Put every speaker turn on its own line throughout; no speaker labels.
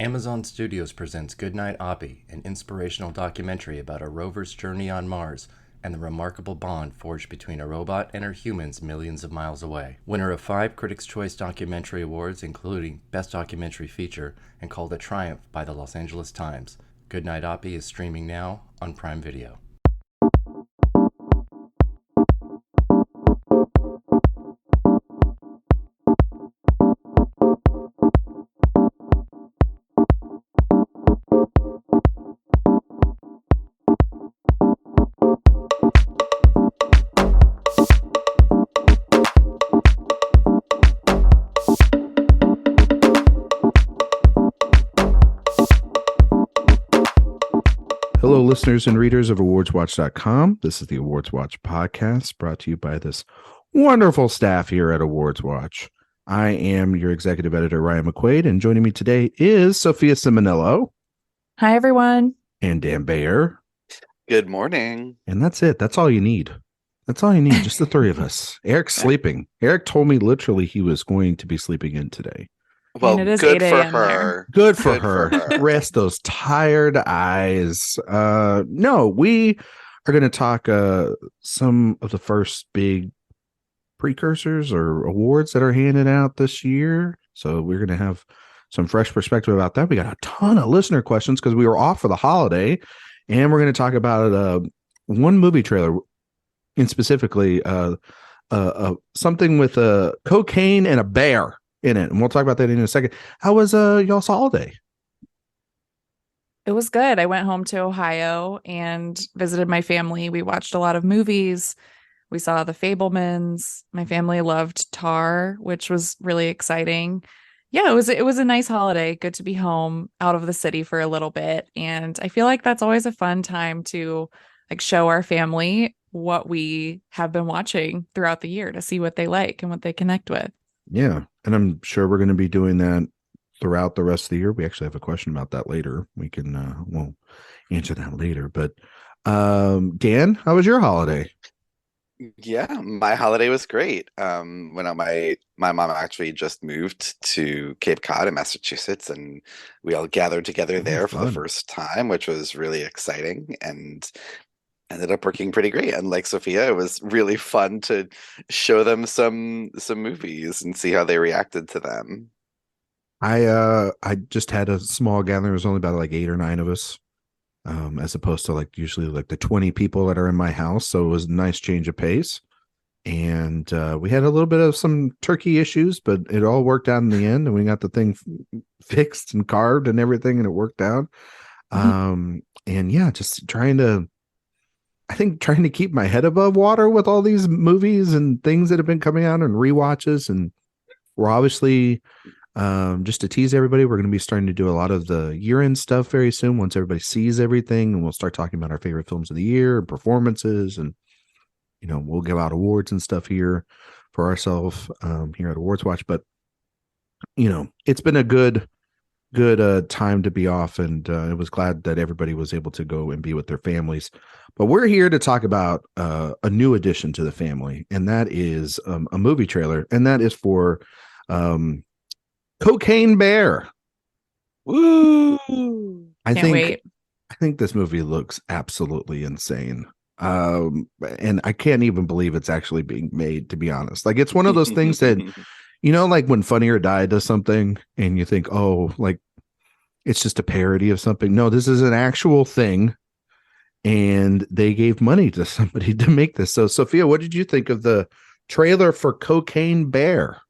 Amazon Studios presents Goodnight Oppie, an inspirational documentary about a rover's journey on Mars and the remarkable bond forged between a robot and her humans millions of miles away. Winner of 5 Critics' Choice Documentary Awards, including Best Documentary Feature, and called a triumph by the Los Angeles Times. Goodnight Oppie is streaming now on Prime Video.
Hello, listeners and readers of AwardsWatch.com. This is the AwardsWatch Podcast, brought to you by this wonderful staff here at AwardsWatch. I am your executive editor, Ryan McQuade, and joining me today is Sophia Ciminello.
Hi, everyone.
And Dan Bayer.
Good morning.
And that's it. That's all you need. That's all you need. Just the three of us. Eric's sleeping. Eric told me literally he was going to be sleeping in today.
Well,
it is
good
8
for
a.m.
her.
Good for her. Rest those tired eyes. No, we are going to talk some of the first big precursors or awards that are handed out this year. So we're going to have some fresh perspective about that. We got a ton of listener questions because we were off for the holiday, and we're going to talk about one movie trailer, and specifically something with cocaine and a bear in it, and we'll talk about that in a second. How was y'all's holiday?
It was good. I went home to Ohio and visited my family. We watched a lot of movies. We saw The Fabelmans. My family loved Tar, which was really exciting. Yeah, it was a nice holiday. Good to be home out of the city for a little bit. And I feel like that's always a fun time to show our family what we have been watching throughout the year to see what they like and what they connect with.
Yeah, and I'm sure we're going to be doing that throughout the rest of the year. We actually have a question about that later. We can we'll answer that later. But Dan, how was your holiday?
Yeah, my holiday was great. My mom actually just moved to Cape Cod in Massachusetts, and we all gathered together there for the first time, which was really exciting and ended up working pretty great. And like Sophia, it was really fun to show them some movies and see how they reacted to them.
I just had a small gathering. There was only about 8 or 9 of us, as opposed to usually the 20 people that are in my house. So it was a nice change of pace. And we had a little bit of some turkey issues, but it all worked out in the end, and we got the thing fixed and carved and everything, and it worked out. And yeah, just trying to keep my head above water with all these movies and things that have been coming out and rewatches. And we're obviously, just to tease everybody, we're going to be starting to do a lot of the year-end stuff very soon once everybody sees everything, and we'll start talking about our favorite films of the year and performances, and we'll give out awards and stuff here for ourselves here at Awards Watch. But it's been a good time to be off, and I was glad that everybody was able to go and be with their families. But we're here to talk about a new addition to the family, and that is a movie trailer, and that is for Cocaine Bear.
Woo!
Can't wait.
I think this movie looks absolutely insane. And I can't even believe it's actually being made, to be honest. It's one of those things that, when Funny or Die does something and you think, oh, it's just a parody of something. No, this is an actual thing. And they gave money to somebody to make this. So, Sophia, what did you think of the trailer for Cocaine Bear?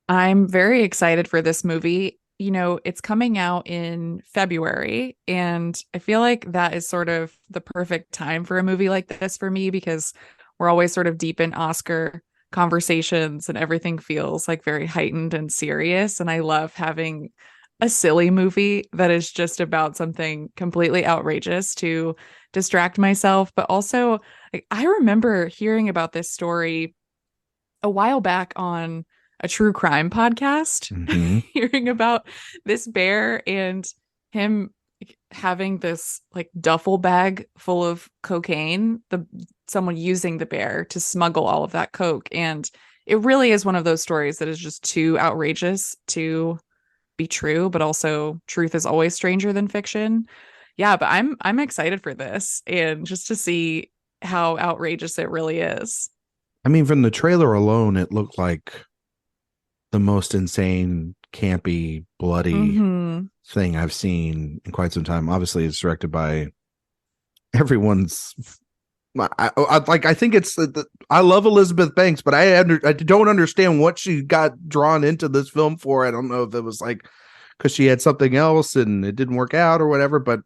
I'm very excited for this movie. It's coming out in February, and I feel like that is sort of the perfect time for a movie like this for me, because we're always sort of deep in Oscar conversations and everything feels very heightened and serious. And I love having a silly movie that is just about something completely outrageous to distract myself. But also, I remember hearing about this story a while back on a true crime podcast, hearing about this bear and him having this duffel bag full of cocaine, someone using the bear to smuggle all of that coke. And it really is one of those stories that is just too outrageous to be true, but also truth is always stranger than fiction. Yeah, but I'm excited for this and just to see how outrageous it really is.
I mean, from the trailer alone, it looked like the most insane, campy, bloody thing I've seen in quite some time. Obviously, it's directed by everyone's. I think it's I love Elizabeth Banks, but I don't understand what she got drawn into this film for. I don't know if it was like because she had something else and it didn't work out or whatever. But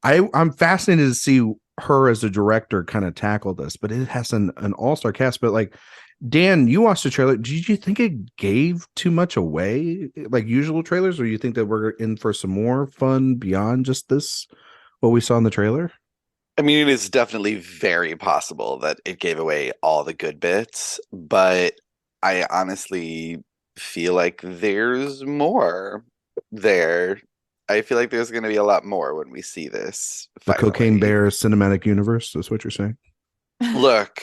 I'm fascinated to see her as a director kind of tackle this. But it has an all-star cast. But like Dan, you watched the trailer. Did you think it gave too much away, like usual trailers, or you think that we're in for some more fun beyond just this? What we saw in the trailer.
I mean, it is definitely very possible that it gave away all the good bits, but I honestly feel like there's more there. I feel like there's going to be a lot more when we see this.
The
finally.
Cocaine Bear cinematic universe is what you're saying?
Look,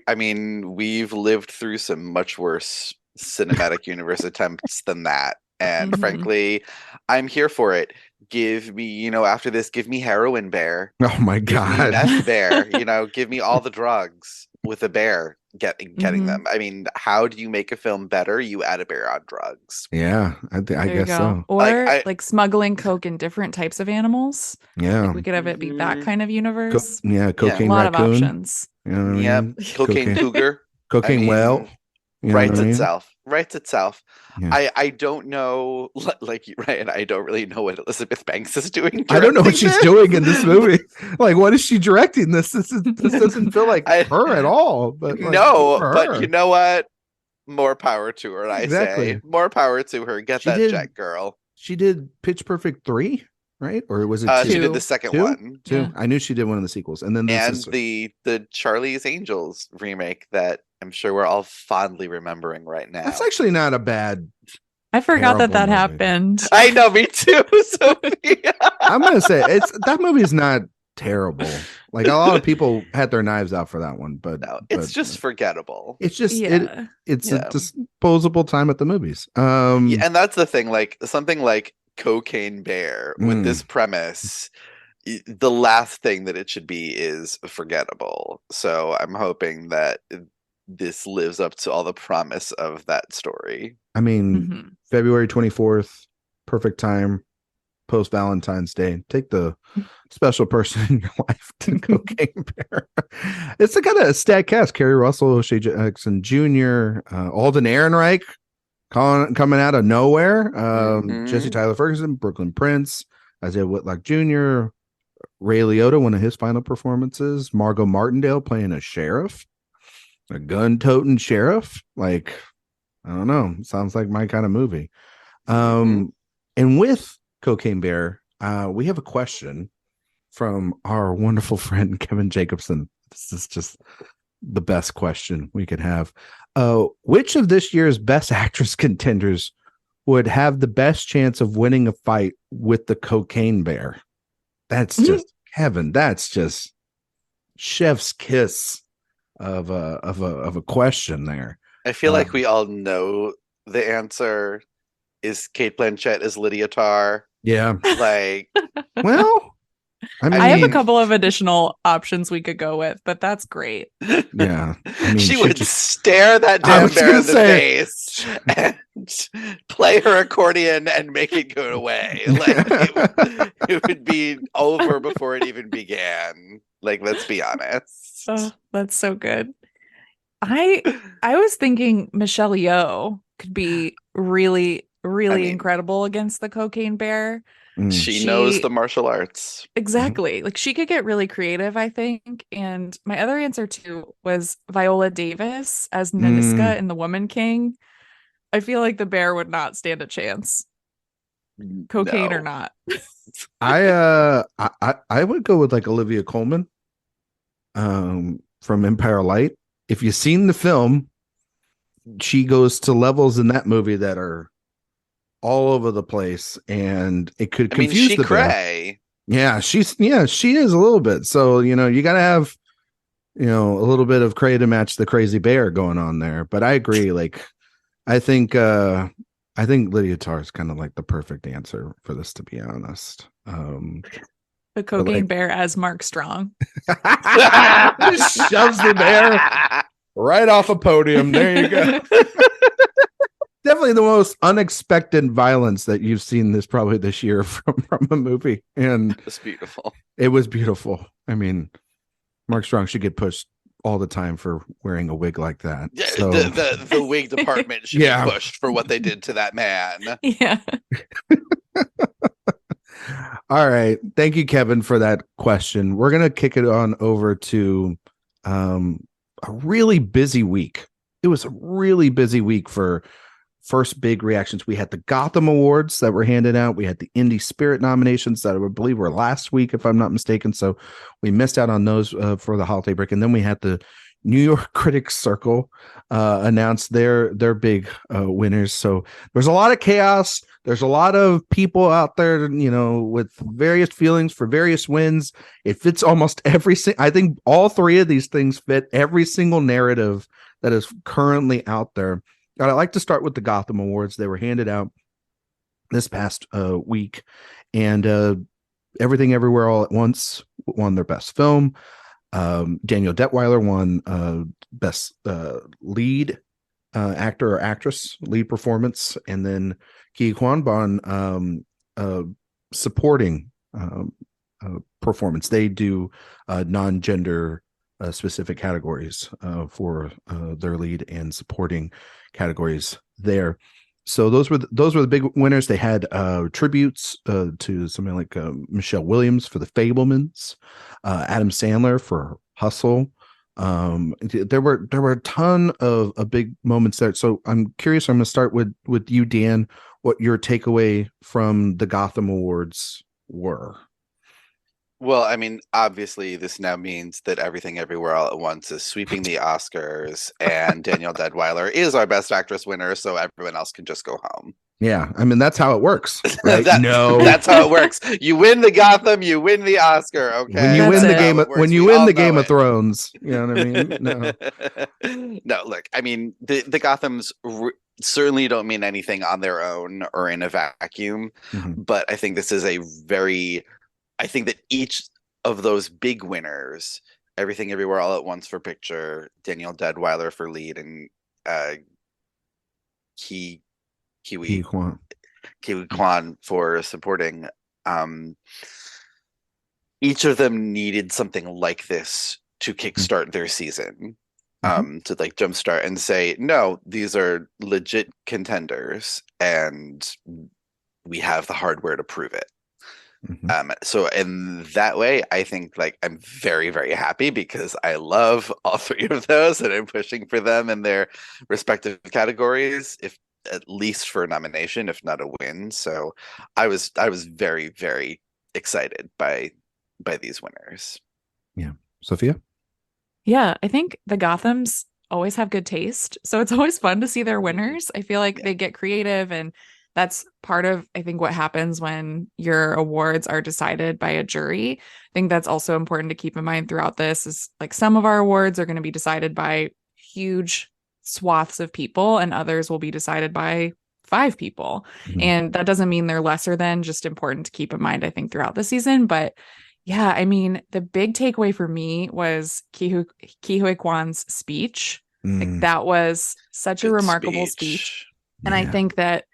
I mean, we've lived through some much worse cinematic universe attempts than that. And frankly, I'm here for it. Give me, after this, give me Heroin Bear.
Oh my God.
Give me Meth Bear, give me all the drugs with a bear getting them. I mean, how do you make a film better? You add a bear on drugs.
Yeah, I guess so.
Or like smuggling coke in different types of animals.
Yeah.
Like we could have it be that kind of universe.
Cocaine
a lot
raccoon.
of options.
You know what I mean?
Cocaine cougar.
Cocaine whale.
Writes itself.
Yeah.
I don't know, like Ryan, I don't really know what Elizabeth Banks is doing.
I don't know what she's doing in this movie. Like, what is she directing? This doesn't feel like her at all. But like,
but you know what? More power to her. I say more power to her. Get that jet, girl.
She did Pitch Perfect 3, right? Or was it 2?
She did the second one.
2. Yeah. I knew she did one of the sequels, and then
the Charlie's Angels remake that I'm sure we're all fondly remembering right now.
That's actually not a bad.
I forgot that happened.
I know, me too, Sophia.
I'm gonna say that movie is not terrible. Like a lot of people had their knives out for that one, but
it's just forgettable.
It's just it's a disposable time at the movies.
And that's the thing. Like something like Cocaine Bear with this premise. The last thing that it should be is forgettable. So I'm hoping that this lives up to all the promise of that story.
I mean, February 24th, perfect time, post Valentine's Day. Take the special person in your life to Cocaine Bear. It's a kind of a stat cast. Kerry Russell, O'Shea Jackson Jr., Alden Ehrenreich coming out of nowhere. Jesse Tyler Ferguson, Brooklyn Prince, Isaiah Whitlock Jr., Ray Liotta, one of his final performances. Margot Martindale playing a sheriff. A gun-toting sheriff, like I don't know, sounds like my kind of movie. And with Cocaine Bear, we have a question from our wonderful friend Kevin Jacobson. This is just the best question we could have. Which of this year's Best Actress contenders would have the best chance of winning a fight with the Cocaine Bear? That's just Kevin. That's just chef's kiss of a question there.
I feel like we all know the answer is Cate Blanchett as Lydia Tarr.
Yeah.
Like,
well,
I have a couple of additional options we could go with, but that's great.
Yeah. I mean,
she would stare that damn bear in the face and play her accordion and make it go away. Like it would be over before it even began. Like, let's be honest.
Oh, that's so good. I was thinking Michelle Yeoh could be really incredible against the Cocaine Bear.
She knows the martial arts.
Exactly. Like she could get really creative, I think. And my other answer too was Viola Davis as Naniska in The Woman King. I feel like the bear would not stand a chance. Cocaine or not.
I would go with like Olivia Colman from Empire Light. If you've seen the film, she goes to levels in that movie that are all over the place, and it could confuse the bear. Yeah, she is a little bit. So, you got to have, a little bit of cray to match the crazy bear going on there. But I agree. Like, I think I think Lydia Tarr is kind of like the perfect answer for this, to be honest.
The cocaine bear as Mark Strong.
Just shoves the bear right off a podium. There you go. Definitely the most unexpected violence that you've seen this year from a movie. And
It's beautiful.
It was beautiful. I mean, Mark Strong should get pushed all the time for wearing a wig like that.
Yeah,
So,
the wig department should be pushed for what they did to that man.
Yeah.
All right. Thank you, Kevin, for that question. We're going to kick it on over to a really busy week. It was a really busy week for first big reactions. We had the Gotham Awards that were handed out. We had the Indie Spirit nominations that I believe were last week, if I'm not mistaken. So we missed out on those for the holiday break. And then we had the New York Critics Circle announced their big winners. So there's a lot of chaos. There's a lot of people out there, with various feelings for various wins. It fits almost I think all three of these things fit every single narrative that is currently out there. I'd like to start with the Gotham Awards. They were handed out this past week, and Everything Everywhere All at Once won their best film. Daniel Detweiler won best lead actor or actress, lead performance, and then Ki Kwan Bon supporting performance. They do non-gender specific categories for their lead and supporting categories there. So those were the big winners. They had tributes to something like Michelle Williams for The Fabelmans, Adam Sandler for Hustle. There were a ton of big moments there. So I'm curious. I'm going to start with you, Dan. What your takeaway from the Gotham Awards were?
Well, I mean, obviously, this now means that Everything Everywhere All at Once is sweeping the Oscars, and Danielle Detweiler is our Best Actress winner, so everyone else can just go home.
Yeah, I mean, that's how it works, right?
That's how it works. You win the Gotham, you win the Oscar. Okay,
when you win the Game of Thrones, you know what I mean? No,
no. Look, I mean, the Gothams certainly don't mean anything on their own or in a vacuum, but I think this is I think that each of those big winners, Everything Everywhere All at Once for picture, Danielle Detweiler for lead, and Ki Kwan for supporting, each of them needed something like this to kickstart their season, to like jumpstart and say, no, these are legit contenders, and we have the hardware to prove it. So in that way, I think like I'm very, very happy because I love all three of those, and I'm pushing for them in their respective categories, if at least for a nomination, if not a win. So I was very, very excited by these winners.
Yeah. Sophia?
Yeah, I think the Gothams always have good taste. So it's always fun to see their winners. I feel like they get creative, and that's part of, I think, what happens when your awards are decided by a jury. I think that's also important to keep in mind throughout this is like some of our awards are going to be decided by huge swaths of people, and others will be decided by 5 people. And that doesn't mean they're lesser than, just important to keep in mind, I think, throughout the season. But yeah, I mean, the big takeaway for me was Ki Kwan's speech. Like, that was such a remarkable speech. And I think that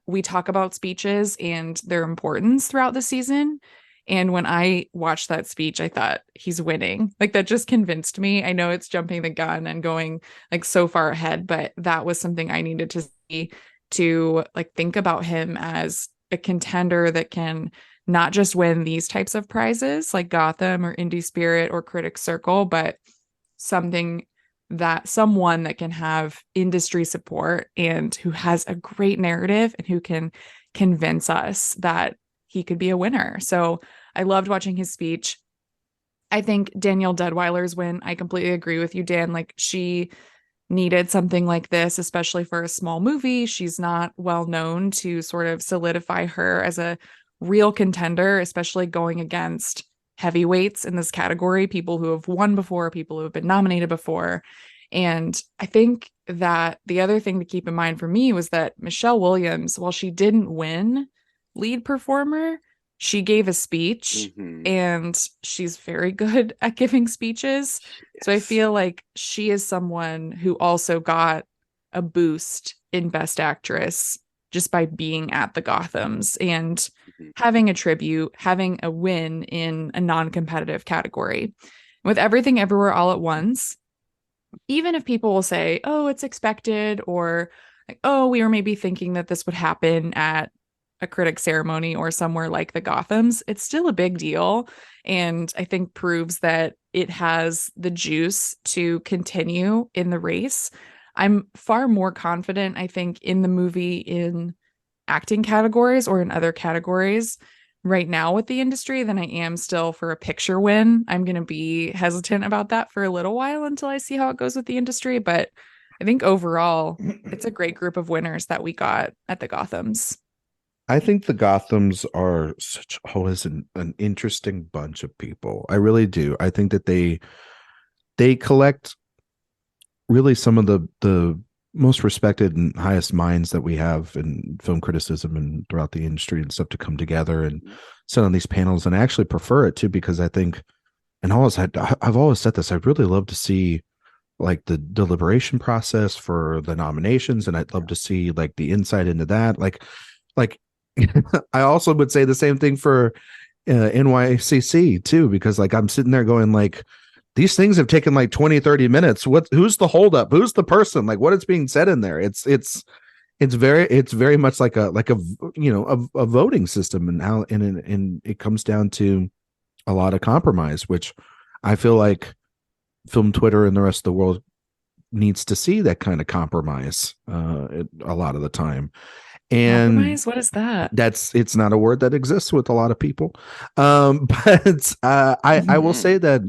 we talk about speeches and their importance throughout the season. And when I watched that speech, I thought, he's winning. Like, that just convinced me. I know it's jumping the gun and going like so far ahead, but that was something I needed to see to like think about him as a contender that can not just win these types of prizes like Gotham or Indie Spirit or Critic Circle, but someone that can have industry support and who has a great narrative and who can convince us that he could be a winner. So I loved watching his speech. I think Danielle Detweiler's win, I completely agree with you, Dan. Like, she needed something like this, especially for a small movie. She's not well known to sort of solidify her as a real contender, especially going against heavyweights in this category, people who have won before, people who have been nominated before. And I think that the other thing to keep in mind for me was that Michelle Williams, while she didn't win lead performer, she gave a speech and she's very good at giving speeches.
Yes.
So I feel like she is someone who also got a boost in Best Actress just by being at the Gothams and having a tribute, having a win in a non-competitive category. With Everything Everywhere All at Once, even if people will say, oh, it's expected, or like, oh, we were maybe thinking that this would happen at a critic ceremony or somewhere like the Gothams, it's still a big deal. And I think proves that it has the juice to continue in the race. I'm far more confident, I think, in the movie in acting categories or in other categories right now with the industry than I am still for a picture win. I'm going to be hesitant about that for a little while until I see how it goes with the industry. But I think overall, it's a great group of winners that we got at the Gothams.
I think the Gothams are always an interesting bunch of people. I really do. I think that they collect really some of the most respected and highest minds that we have in film criticism and throughout the industry and stuff to come together and sit on these panels. And I actually prefer it too, because I think, and I've always said this, I'd really love to see like the deliberation process for the nominations. And I'd love to see like the insight into that. Like I also would say the same thing for NYCC too, because like I'm sitting there going like, these things have taken like 20, 30 minutes. Who's the holdup? Who's the person? Like what is being said in there? It's very much like a voting system, and how and it comes down to a lot of compromise, which I feel like film Twitter and the rest of the world needs to see that kind of compromise a lot of the time. And
compromise? What is that?
It's not a word that exists with a lot of people. But I will say that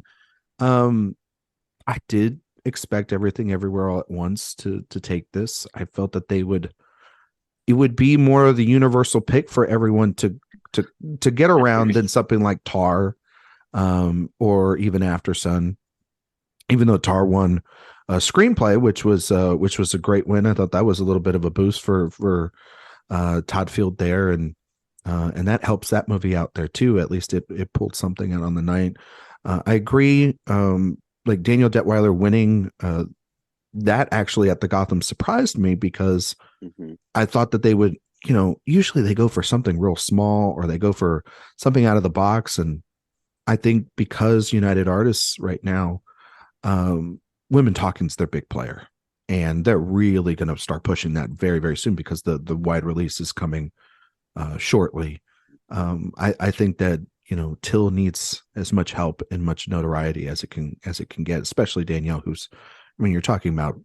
I did expect Everything Everywhere All at Once to take this. I felt that it would be more of the universal pick for everyone to get around than something like Tar, or even After Sun. Even though Tar won a screenplay, which was a great win. I thought that was a little bit of a boost for Todd Field there, and that helps that movie out there too. At least it pulled something out on the night. I agree. Like Daniel Detweiler winning, that actually at the Gotham surprised me, because I thought that they would, usually they go for something real small or they go for something out of the box. And I think because United Artists right now, Women Talking's their big player, and they're really going to start pushing that very, very soon, because the wide release is coming shortly. I think that Till needs as much help and much notoriety as it can get, especially Danielle, you're talking about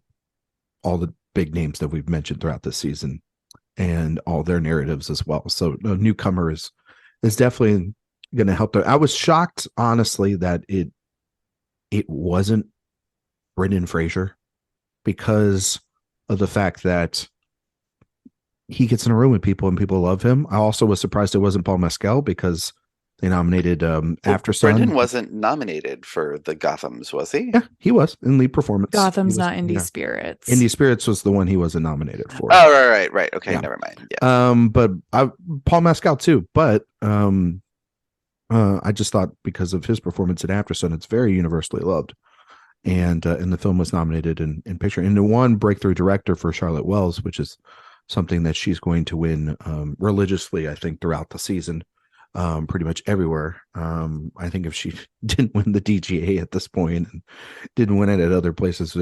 all the big names that we've mentioned throughout this season and all their narratives as well. So a newcomer is definitely going to help there. I was shocked, honestly, that it wasn't Brendan Fraser, because of the fact that he gets in a room with people and people love him. I also was surprised it wasn't Paul Mescal, because they nominated After Sun.
Brendan wasn't nominated for the Gothams, was he?
Yeah, he was in lead performance.
Gotham's not Indie Spirits.
Indie Spirits was the one he wasn't nominated for.
Oh, right. Okay,
yeah.
Never mind. Yeah.
But Paul Mescal too. But I just thought because of his performance in After Sun, it's very universally loved. And the film was nominated in picture, and the one breakthrough director for Charlotte Wells, which is something that she's going to win religiously, I think, throughout the season. Pretty much everywhere. I think if she didn't win the DGA at this point and didn't win it at other places,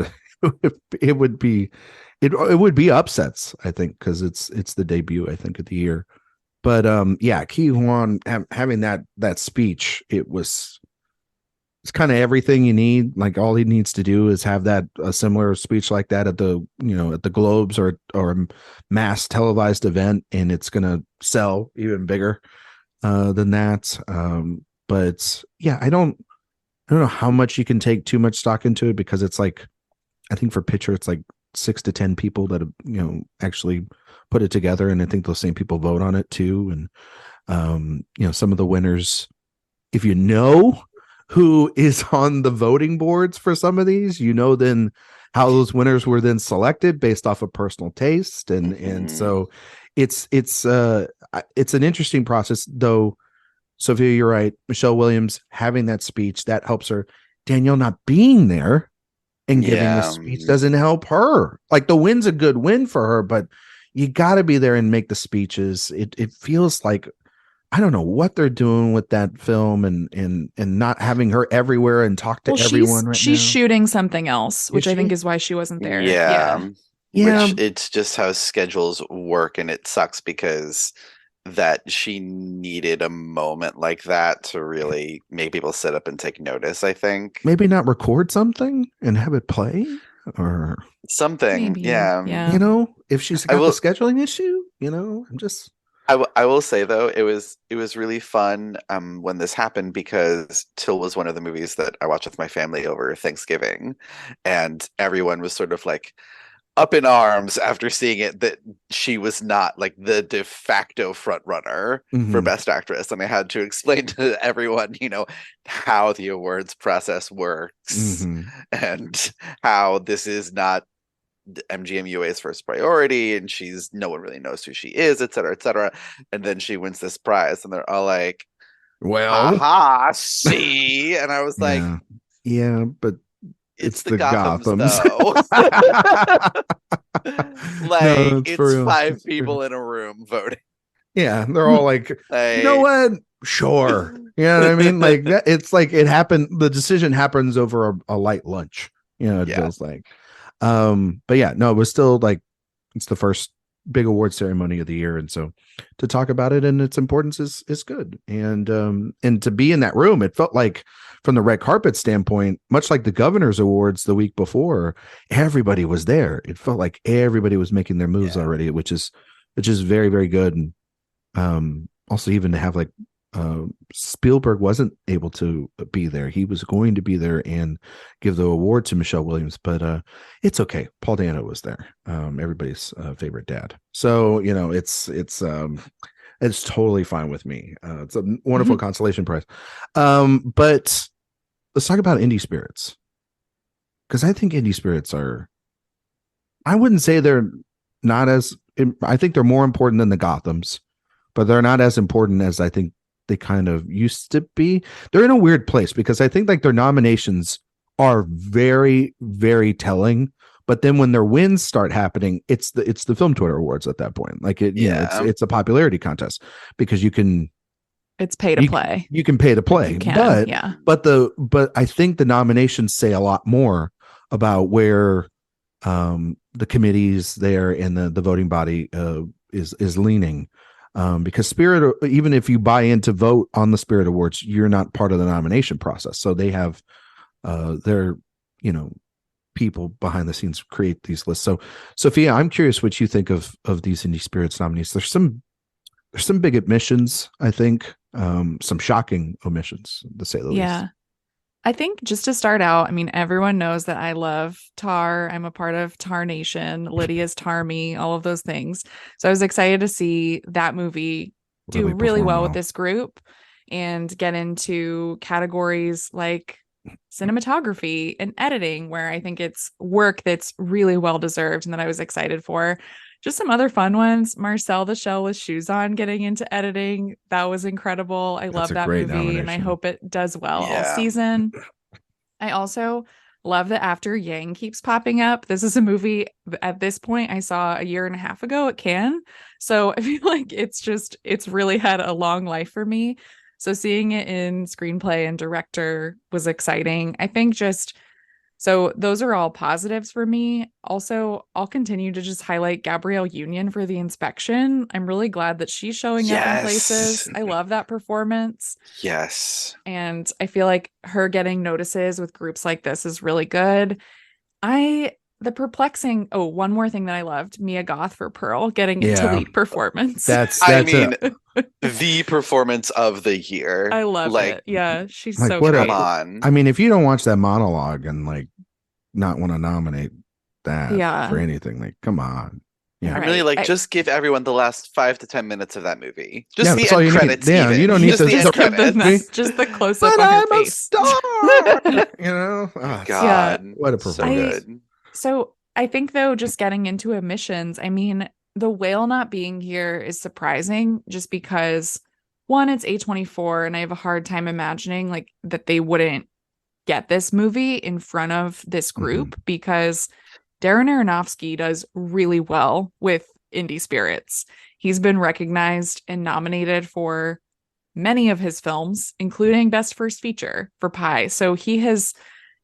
it would be upsets, I think, because it's the debut, I think, of the year. But Ki Hwan having that speech, it's kind of everything you need. Like all he needs to do is have a similar speech like that at the Globes or mass televised event, and it's gonna sell even bigger than that. But yeah, I don't know how much you can take too much stock into it, because it's like, I think for picture it's like 6 to 10 people that have actually put it together, and I think those same people vote on it too. And some of the winners, if you know who is on the voting boards for some of these, then how those winners were then selected based off of personal taste, and so it's an interesting process, though. Sophia, you're right. Michelle Williams having that speech, that helps her. Danielle not being there and giving a speech doesn't help her. Like, the win's a good win for her, but you got to be there and make the speeches. It feels like, I don't know what they're doing with that film, and not having her everywhere and talk to everyone.
She's shooting something else, which I think is why she wasn't there.
Yeah. Which it's just how schedules work, and it sucks because that she needed a moment like that to really make people sit up and take notice, I think.
Maybe not record something and have it play or
something.
Maybe.
Yeah.
You know, if she's got the scheduling issue, you know,
I will say, though, it was really fun when this happened, because Till was one of the movies that I watched with my family over Thanksgiving, and everyone was sort of like up in arms after seeing it that she was not like the de facto front runner for Best Actress, and I had to explain to everyone, you know, how the awards process works and how this is not MGMUA's first priority, and no one really knows who she is, etc., and then she wins this prize, and they're all like,
well,
aha, see. And I was like,
yeah, but
it's the Gothams. Like, it's 5 people in a room voting.
Yeah, they're all like, you know what? Sure. You know what I mean? Like, that, it's like it happened. The decision happens over a light lunch. You know, it feels like. But yeah, no, it was still like, it's the first big award ceremony of the year, and so to talk about it and its importance is good. And to be in that room, it felt like, from the red carpet standpoint, much like the Governor's Awards the week before, everybody was there. It felt like everybody was making their moves already, which is very, very good. And also, even to have like Spielberg wasn't able to be there. He was going to be there and give the award to Michelle Williams, but it's okay. Paul Dano was there, everybody's favorite dad. So, you know, it's totally fine with me. It's a wonderful consolation prize. But let's talk about indie spirits, because I think indie spirits I wouldn't say they're not as, I think they're more important than the Gothams, but they're not as important as I think they kind of used to be. They're in a weird place, because I think like their nominations are very, very telling, but then when their wins start happening, it's the Film Twitter Awards at that point. Like it's a popularity contest, because
it's pay to play.
You can pay to play, but I think the nominations say a lot more about where the committees there and the voting body is leaning. Because Spirit, even if you buy in to vote on the Spirit Awards, you're not part of the nomination process. So they have their, you know, people behind the scenes create these lists. So Sophia, I'm curious what you think of these Indie Spirits nominees. There's some big omissions, I think, some shocking omissions, to say the least.
I think just to start out, I mean, everyone knows that I love Tar. I'm a part of Tar Nation. Lydia's Tar Me, all of those things. So I was excited to see that movie do really well with this group and get into categories like cinematography and editing, where I think it's work that's really well deserved and that I was excited for. Just some other fun ones. Marcel the Shell with Shoes On getting into editing. That was incredible. I love that movie, and I hope it does well all season. I also love that After Yang keeps popping up. This is a movie at this point I saw a year and a half ago at Cannes. So I feel like it's really had a long life for me. So seeing it in screenplay and director was exciting. I think so those are all positives for me. Also, I'll continue to just highlight Gabrielle Union for The Inspection. I'm really glad that she's showing up in places. I love that performance.
Yes.
And I feel like her getting notices with groups like this is really good. One more thing that I loved, Mia Goth for Pearl getting into lead performance.
That's
the performance of the year.
I love it. Yeah, she's so great.
Come on.
I mean, if you don't watch that monologue and like not want to nominate that for anything, like, come on. Yeah,
I'm really just give everyone the last 5 to 10 minutes of that movie. Just the end credits.
Yeah, you don't need to
just the close up on
I'm
her
a
face.
star. You know,
God,
what a performance.
So good.
So I think though, just getting into emissions, I mean, the whale not being here is surprising just because one, it's A24, and I have a hard time imagining like that they wouldn't get this movie in front of this group because Darren Aronofsky does really well with indie spirits. He's been recognized and nominated for many of his films, including Best First Feature for Pi. So he's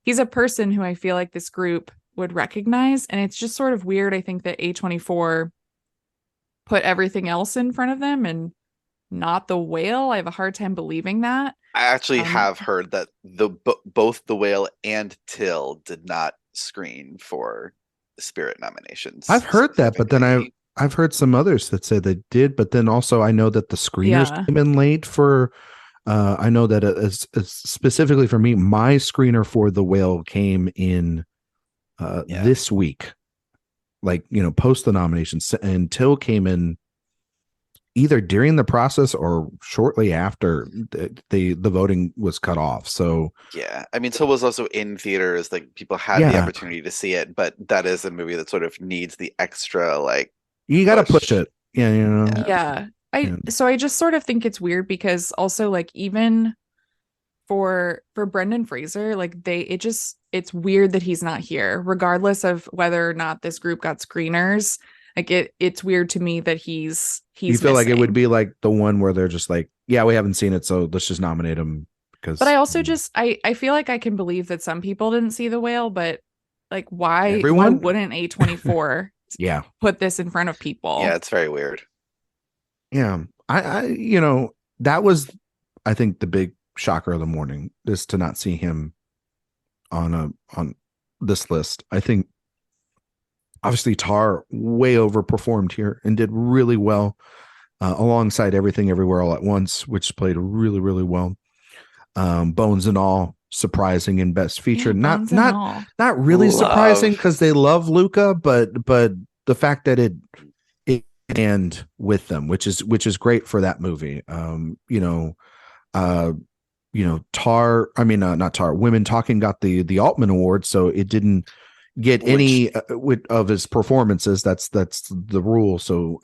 a person who I feel like this group would recognize. And it's just sort of weird, I think, that A24 put everything else in front of them and not the whale. I have a hard time believing that.
I actually have heard that both the whale and Till did not screen for Spirit nominations.
I've heard that, but then I've heard some others that say they did, but then also I know that the screeners came in late for. I know that as specifically for me, my screener for the whale came in this week, like post the nominations, and Till came in either during the process or shortly after the voting was cut off. So
yeah, I mean, Till was also in theaters, like people had the opportunity to see it, but that is a movie that sort of needs the extra like
you got to push it.
So I just sort of think it's weird because also like even for Brendan Fraser, like it's weird that he's not here, regardless of whether or not this group got screeners. Like it's weird to me that he's
you feel
missing.
like it would be like the one where they're just like, yeah, we haven't seen it, so let's just nominate him because.
But I also just I feel like I can believe that some people didn't see the whale, but like why wouldn't A24 put this in front of people?
Yeah, it's very weird.
Yeah, I that was I think the big shocker of the morning is to not see him on this list. I think obviously Tar way overperformed here and did really well alongside Everything Everywhere All at Once, which played really, really well. Bones and All surprising in Best Feature. Not really surprising because they love Luca, but the fact that it and with them, which is great for that movie. Tar, I mean, not Tar, Women Talking got the Altman Award, so it didn't get any of his performances. That's the rule. So,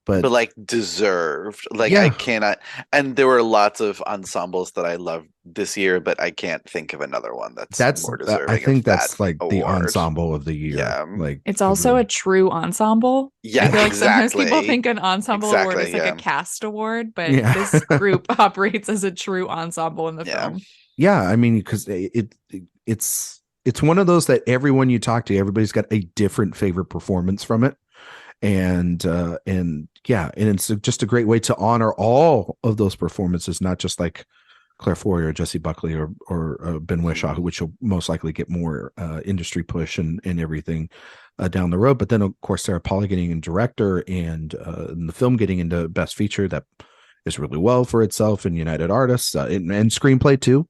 but
like deserved. Like I cannot. And there were lots of ensembles that I loved this year, but I can't think of another one that's more deserving.
I think that's like
award.
the ensemble of the year. Yeah, like
it's also a true ensemble.
Yeah,
I feel like
exactly.
Sometimes people think an ensemble award is like a cast award, but this group operates as a true ensemble in the film.
Yeah, I mean, because it's one of those that everyone you talk to, everybody's got a different favorite performance from it. And it's just a great way to honor all of those performances, not just like Claire Foy or Jessie Buckley or Ben Whishaw, which will most likely get more industry push and everything down the road. But then, of course, Sarah Polley getting in director and the film getting into Best Feature, that is really well for itself, and United Artists and screenplay too.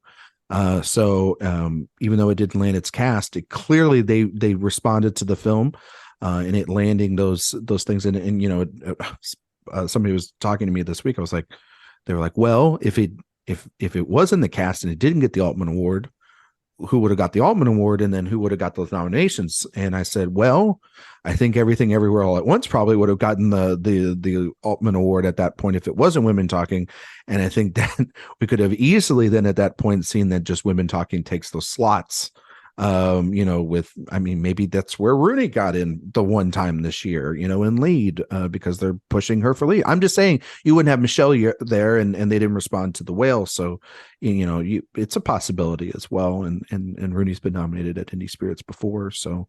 So even though it didn't land its cast, it clearly they responded to the film and it landing those things. And somebody was talking to me this week. They were like, well, if it was in the cast and it didn't get the Altman Award, who would have got the Altman Award, and then who would have got those nominations? And I said, well, I think Everything Everywhere All at Once probably would have gotten the Altman Award at that point if it wasn't Women Talking. And I think that we could have easily then at that point seen that just Women Talking takes those slots. Maybe that's where Rooney got in the one time this year, in lead, because they're pushing her for lead. I'm just saying you wouldn't have Michelle there and they didn't respond to the whale. So, it's a possibility as well. And Rooney's been nominated at Indie Spirits before. So,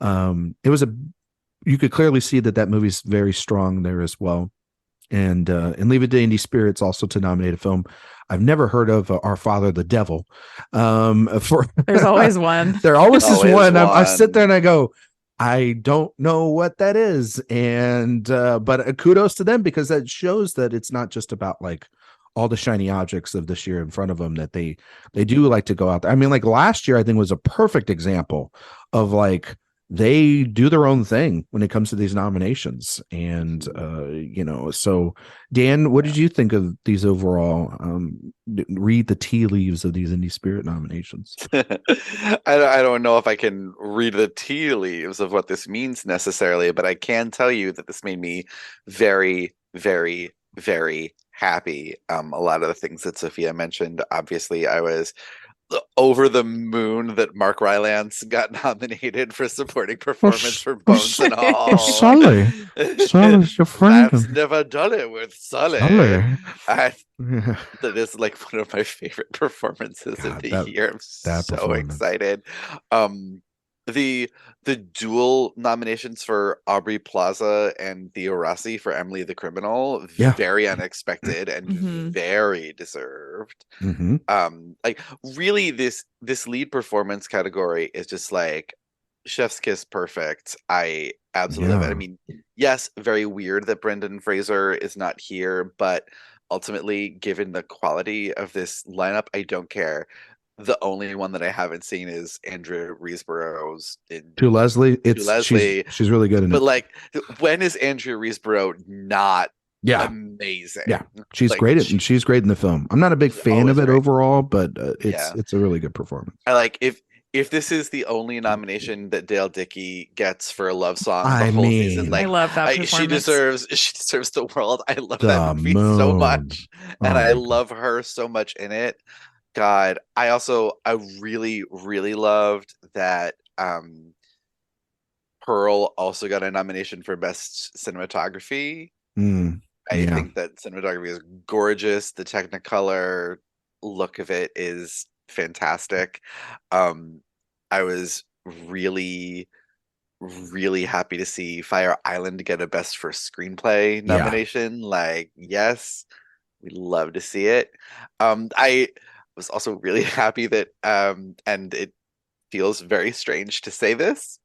you could clearly see that movie's very strong there as well. And leave it to Indie Spirits also to nominate a film I've never heard of, Our Father the Devil.
There's always one.
There always is one. I sit there and I go, I don't know what that is. And but kudos to them, because that shows that it's not just about like all the shiny objects of this year in front of them, that they do like to go out there. I mean, like last year, I think was a perfect example of like they do their own thing when it comes to these nominations. And so Dan, what did you think of these overall? Read the tea leaves of these Indie Spirit nominations.
I don't know if I can read the tea leaves of what this means necessarily, but I can tell you that this made me very, very, very happy. A lot of the things that Sophia mentioned, obviously I was over the moon that Mark Rylance got nominated for supporting performance for Bones and All.
Sully's your friend.
I've never done it with Sully. That is like one of my favorite performances of the year. I'm so excited. The dual nominations for Aubrey Plaza and Theo Rossi for Emily the Criminal, very unexpected and very deserved. Like really this lead performance category is just like chef's kiss perfect. I absolutely love it. I mean, yes, very weird that Brendan Fraser is not here, but ultimately, given the quality of this lineup, I don't care. The only one that I haven't seen is Andrea Riseborough's
To Leslie. She's really good in it.
But like, when is Andrea Riseborough not amazing?
Yeah, she's like, great she's great in the film. I'm not a big fan of it overall, but it's a really good performance.
I like if this is the only nomination that Dale Dickey gets for a love song the whole season, like
I love that performance.
She deserves the world. I love that movie so much, and I love her so much in it. God, I really, really loved that Pearl also got a nomination for Best Cinematography. I think that cinematography is gorgeous. The Technicolor look of it is fantastic. I was really, really happy to see Fire Island get a Best for Screenplay nomination. Like, yes, we love to see it. I was also really happy that and it feels very strange to say this,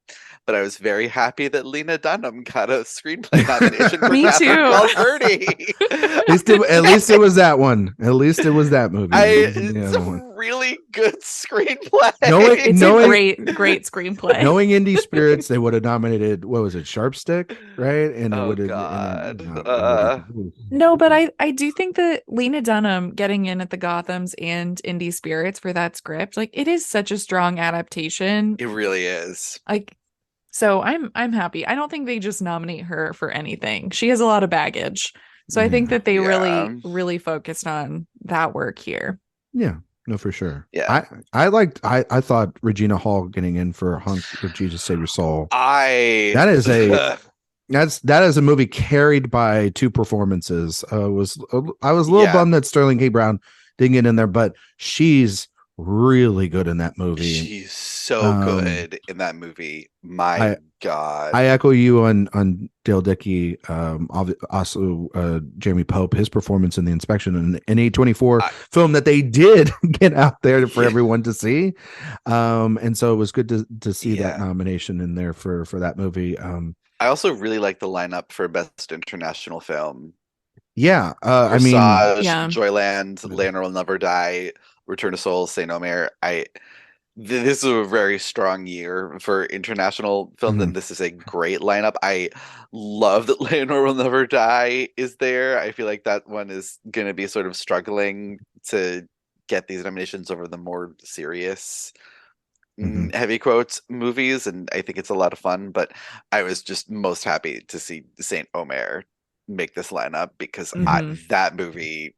but I was very happy that Lena Dunham got a screenplay nomination for
Me
Catherine
too.
Valverde.
At least it was that one. At least it was that movie.
It's a really good screenplay.
It's a great screenplay.
Knowing Indie Spirits, they would have nominated, what was it, Sharpstick, right? And
No, but I do think that Lena Dunham getting in at the Gothams and Indie Spirits for that script, like it is such a strong adaptation.
It really is.
Like, so I'm happy. I don't think they just nominate her for anything. She has a lot of baggage. So I think that they really focused on that work here.
Yeah, no, for sure.
Yeah.
I thought Regina Hall getting in for Hunk of Jesus Save Your Soul. That is a movie carried by two performances. I was a little bummed that Sterling K. Brown didn't get in there, but she's really good in that movie.
She's so good in that movie. My God.
I echo you on Dale Dickey. Also Jeremy Pope, his performance in The Inspection, and an A24 film that they did get out there for everyone to see. And so it was good to see that nomination in there for that movie.
I also really like the lineup for Best International Film.
Yeah.
Joyland, Leonor Will Never Die, Return to Seoul, Saint Omer. This is a very strong year for international film, and this is a great lineup. I love that Leonor Will Never Die is there. I feel like that one is going to be sort of struggling to get these nominations over the more serious, heavy quotes movies, and I think it's a lot of fun. But I was just most happy to see Saint Omer make this lineup because that movie,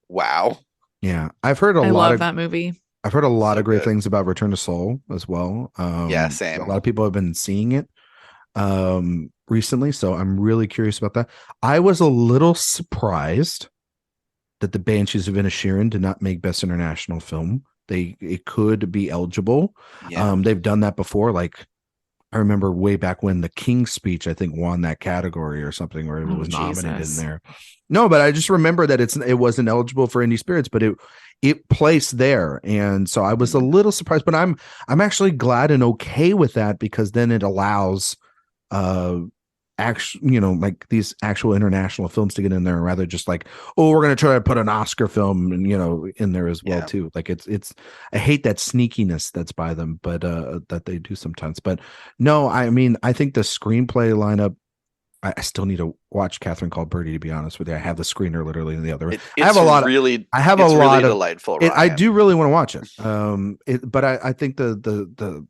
wow.
Yeah, I've heard
I love that movie.
I've heard a lot of great things about Return to Seoul as well.
Same.
A lot of people have been seeing it recently, so I'm really curious about that. I was a little surprised that the Banshees of Inisherin did not make Best International Film. It could be eligible. Yeah. They've done that before. Like I remember way back when The King's Speech, I think, won that category or something, or it was nominated in there. No, but I just remember that it wasn't eligible for Indie Spirits, but it placed there, and so I was a little surprised. But I'm actually glad and okay with that, because then it allows like these actual international films to get in there, rather just like, oh, we're going to try to put an Oscar film and in there as well too. Like it's I hate that sneakiness that's by them, but that they do sometimes. But no, I mean, I think the screenplay lineup, I still need to watch Catherine Called Birdie, to be honest with you. I have the screener literally in the other room. I have a lot of
delightful.
I do really want to watch it. But I think the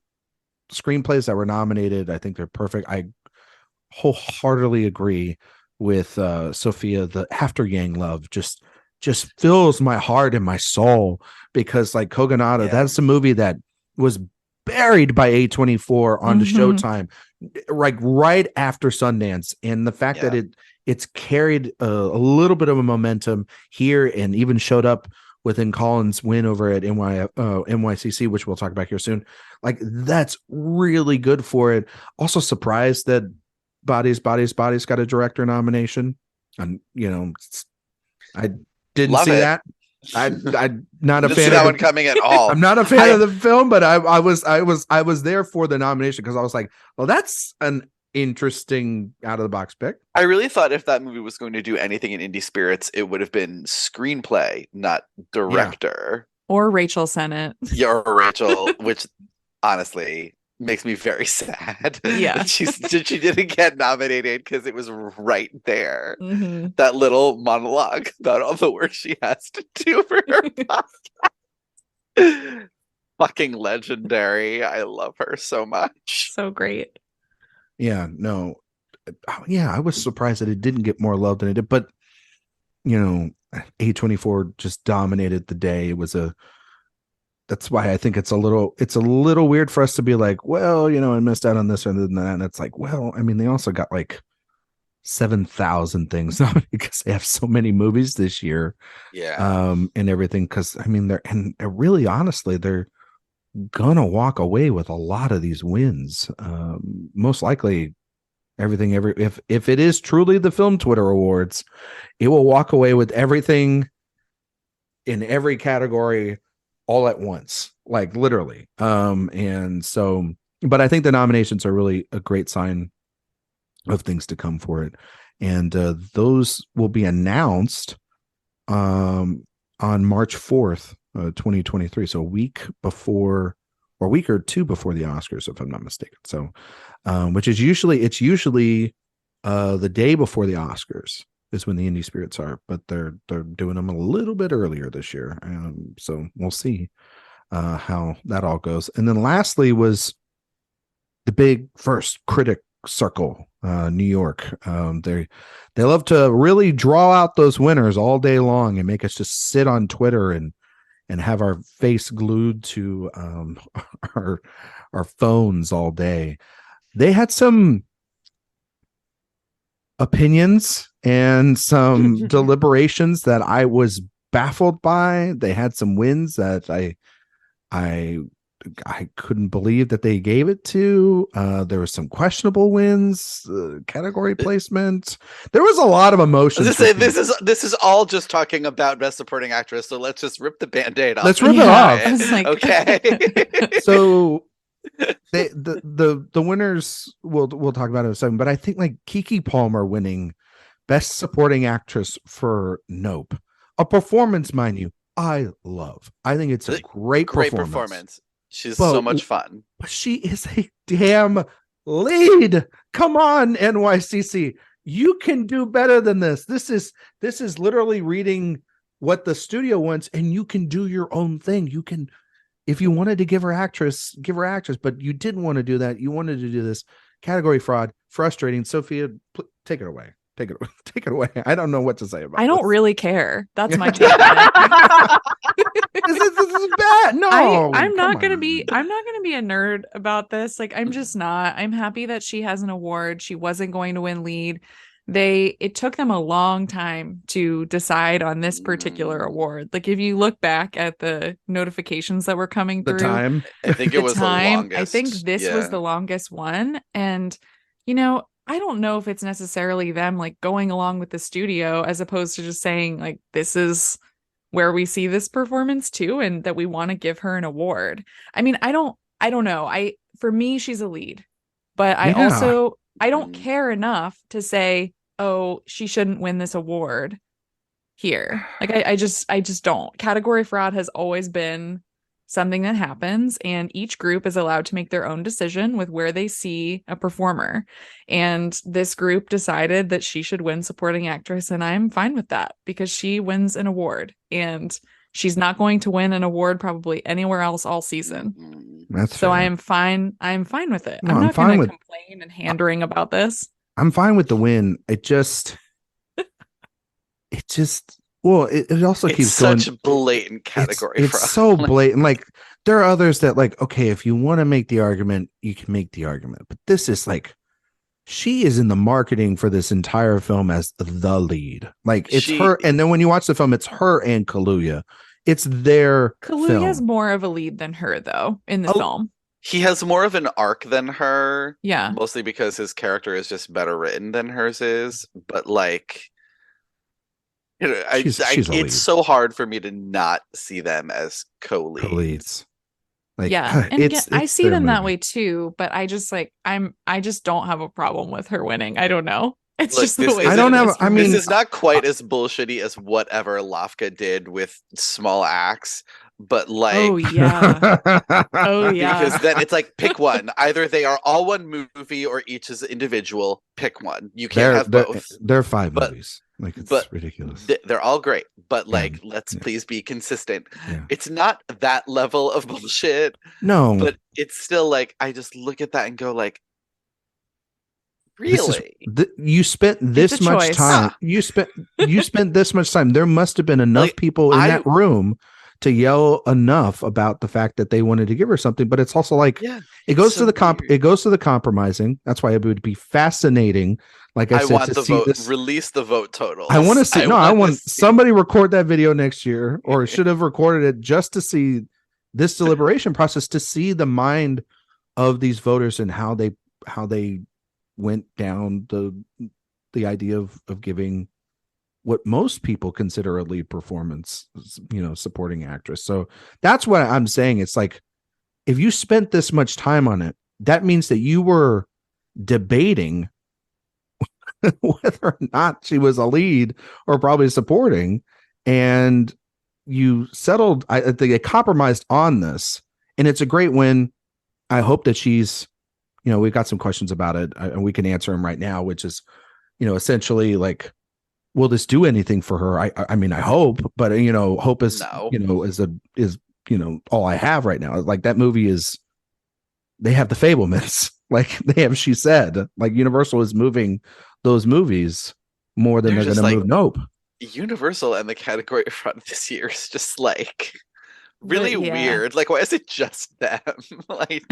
screenplays that were nominated, I think they're perfect. I wholeheartedly agree with Sophia. The After Yang Love just fills my heart and my soul, because like Kogonada, that's a movie that was buried by A24 onto Showtime, like right after Sundance, and the fact that it's carried a little bit of a momentum here, and even showed up within Colin's win over at NYCC, which we'll talk about here soon. Like, that's really good for it. Also surprised that Bodies got a director nomination. And I didn't see that. I'm not a fan of
that one coming at all.
I'm not a fan of the film, but I was there for the nomination, because I was like, well, that's an interesting out of the box pick.
I really thought if that movie was going to do anything in indie spirits, it would have been screenplay, not director.
Or Rachel Sennett.
Yeah, or Rachel, which honestly makes me very sad.
Yeah.
That she didn't get nominated, because it was right there.
Mm-hmm.
That little monologue about all the work she has to do for her podcast. Fucking legendary. I love her so much.
So great.
Yeah, no. Yeah, I was surprised that it didn't get more love than it did, but A24 just dominated the day. That's why I think it's a little weird for us to be like, well, I missed out on this and that. And it's like, well, I mean, they also got like 7,000 things because they have so many movies this year.
Yeah.
And everything. Cause I mean, they're really, honestly, they're gonna walk away with a lot of these wins. Most likely if it is truly the Film Twitter Awards, it will walk away with everything in every category all at once, like literally. And so, but I think the nominations are really a great sign of things to come for it. And those will be announced on March 4th, 2023. So a week or two before the Oscars, if I'm not mistaken. So, which is usually the day before the Oscars is when the indie spirits are, but they're doing them a little bit earlier this year. So we'll see how that all goes. And then lastly was the big first Critic Circle, New York. They love to really draw out those winners all day long and make us just sit on Twitter and have our face glued to our phones all day. They had some opinions and some deliberations that I was baffled by. They had some wins that I couldn't believe that they gave it to. There were some questionable wins, category placement. There was a lot of emotion.
This is all just talking about Best Supporting Actress. So let's just rip the Band-Aid off.
Let's rip it off.
Okay.
So the winners we'll talk about in a second. But I think like Keke Palmer winning Best Supporting Actress for Nope, a performance, mind you, I love. I think it's a great performance.
She's so much fun.
But she is a damn lead. Come on, NYCC. You can do better than this. This is literally reading what the studio wants, and you can do your own thing. You can, if you wanted to give her actress, but you didn't want to do that. You wanted to do this. Category fraud, frustrating. Sophia, take it away. Take it away. I don't know what to say about it.
I don't really care. That's my take on it.
This is bad. No,
I'm not gonna be a nerd about this. Like, I'm just not. I'm happy that she has an award. She wasn't going to win lead. It took them a long time to decide on this particular award. Like, if you look back at the notifications that were coming through,
time,
I think it was the longest.
I think this was the longest one. And I don't know if it's necessarily them like going along with the studio as opposed to just saying like, this is where we see this performance too, and that we want to give her an award. I mean, I don't know. For me, she's a lead, but I also I don't care enough to say, oh, she shouldn't win this award here. Like I just don't. Category fraud has always been something that happens, and each group is allowed to make their own decision with where they see a performer. And this group decided that she should win supporting actress, and I'm fine with that because she wins an award, and she's not going to win an award probably anywhere else all season.
That's
so
fair.
I am fine. I'm fine with it.
No,
I'm
I'm
not
fine
going to
with-
complain and hand-wring about this.
I'm fine with the win. It also
It's
keeps going.
such blatant category
It's
fraud.
so blatant. Like there are others that like, okay, if you want to make the argument, you can make the argument. But this is like, she is in the marketing for this entire film as the lead. Like it's her. And then when you watch the film, it's her and Kaluuya. It's their
Kaluuya has more of a lead than her though in the film.
He has more of an arc than her.
Yeah.
Mostly because his character is just better written than hers is. But like, you know, it's so hard for me to not see them as co-leads.
Like,
yeah, and I see them that way too, but I just don't have a problem with her winning. I don't know. It's just the way
I don't have. I mean,
this is not quite as bullshitty as whatever Lafka did with Small Axe, but like,
oh yeah,
because then it's like pick one. Either they are all one movie or each is individual. Pick one. You can't have both.
They're five movies. Like it's ridiculous.
They're all great, but like, let's please be consistent.
Yeah.
It's not that level of bullshit.
No,
but it's still like I just look at that and go like, really?
You spent this much time. You spent this much time. There must have been enough people in that room to yell enough about the fact that they wanted to give her something. But it's also like it goes to the compromising. That's why it would be fascinating. Like I said,
want the vote. Release the vote total.
I want to see. I want somebody record that video next year, or should have recorded it just to see this deliberation process, to see the mind of these voters and how they went down the idea of giving what most people consider a lead performance, supporting actress. So that's what I'm saying. It's like, if you spent this much time on it, that means that you were debating whether or not she was a lead or probably supporting, and you settled. I think they compromised on this, and it's a great win. I hope that she's, we've got some questions about it, and we can answer them right now, which is, essentially like, will this do anything for her? I mean, I hope, but hope is is all I have right now. Like, that movie is, they have the Fablemans, like they have She Said, like Universal is moving those movies more than they're going to move Nope.
Universal and the category front this year is just like really weird. Like, why is it just them? Like,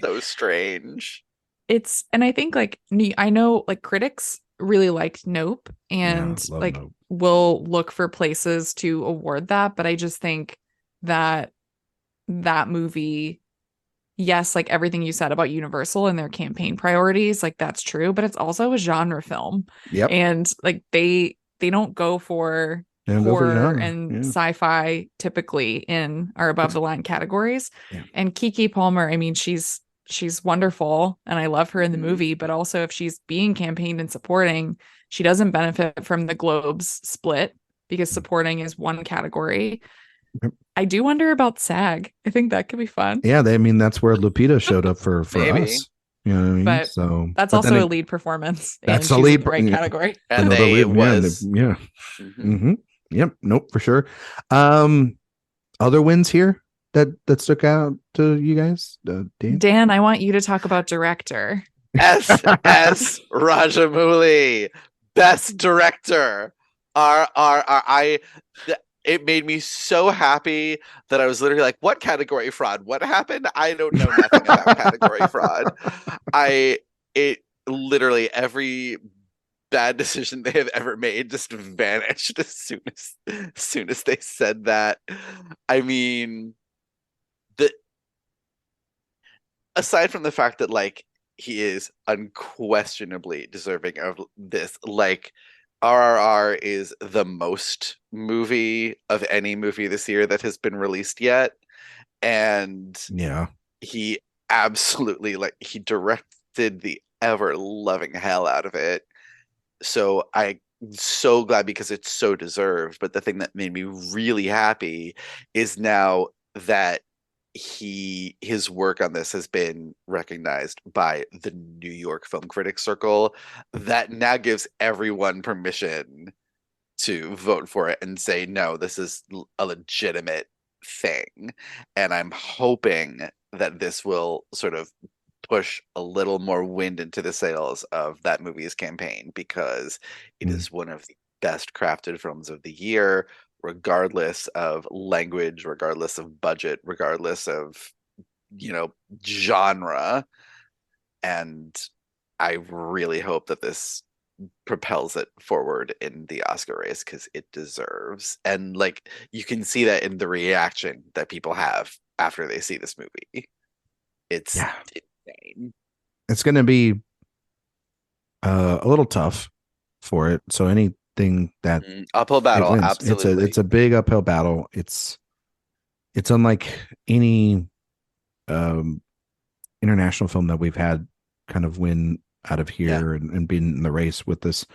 so strange.
And I think like, I know like critics really liked Nope, and like Nope. Will look for places to award that, but I just think that movie, yes, like everything you said about Universal and their campaign priorities, like that's true, but it's also a genre film.
Yep.
And like they don't go for horror and sci-fi typically in our above the line categories.
Yeah.
And Keke Palmer, I mean, she's wonderful and I love her in the movie, but also if she's being campaigned and supporting, she doesn't benefit from the Globes split because supporting is one category.
Yep.
I do wonder about SAG. I think that could be fun.
Yeah, that's where Lupita showed up for us. You know what I mean?
But
so
that's also a lead performance.
That's
a
lead
category.
And they was
yeah. Mm-hmm. Yep. Nope, for sure. Other wins here that stuck out to you guys,
Dan, I want you to talk about director.
S. Rajamouli, best director. It made me so happy that I was literally like, what category fraud? What happened? I don't know nothing about category fraud. It literally, every bad decision they have ever made just vanished as soon as they said that. I mean, aside from the fact that like he is unquestionably deserving of this, like RRR is the most movie of any movie this year that has been released yet, and
yeah,
he absolutely, like, he directed the forever loving hell out of it. So I'm so glad because it's so deserved. But the thing that made me really happy is now that his work on this has been recognized by the New York Film Critics Circle, that now gives everyone permission to vote for it and say, no, this is a legitimate thing. And I'm hoping that this will sort of push a little more wind into the sails of that movie's campaign, because it is one of the best crafted films of the year, regardless of language, regardless of budget, regardless of, genre. And I really hope that this propels it forward in the Oscar race, because it deserves. And like, you can see that in the reaction that people have after they see this movie. It's insane.
It's going to be a little tough for it. So anything that
uphill battle, absolutely.
It's a big uphill battle. It's unlike any international film that we've had kind of win out of here and being in the race with this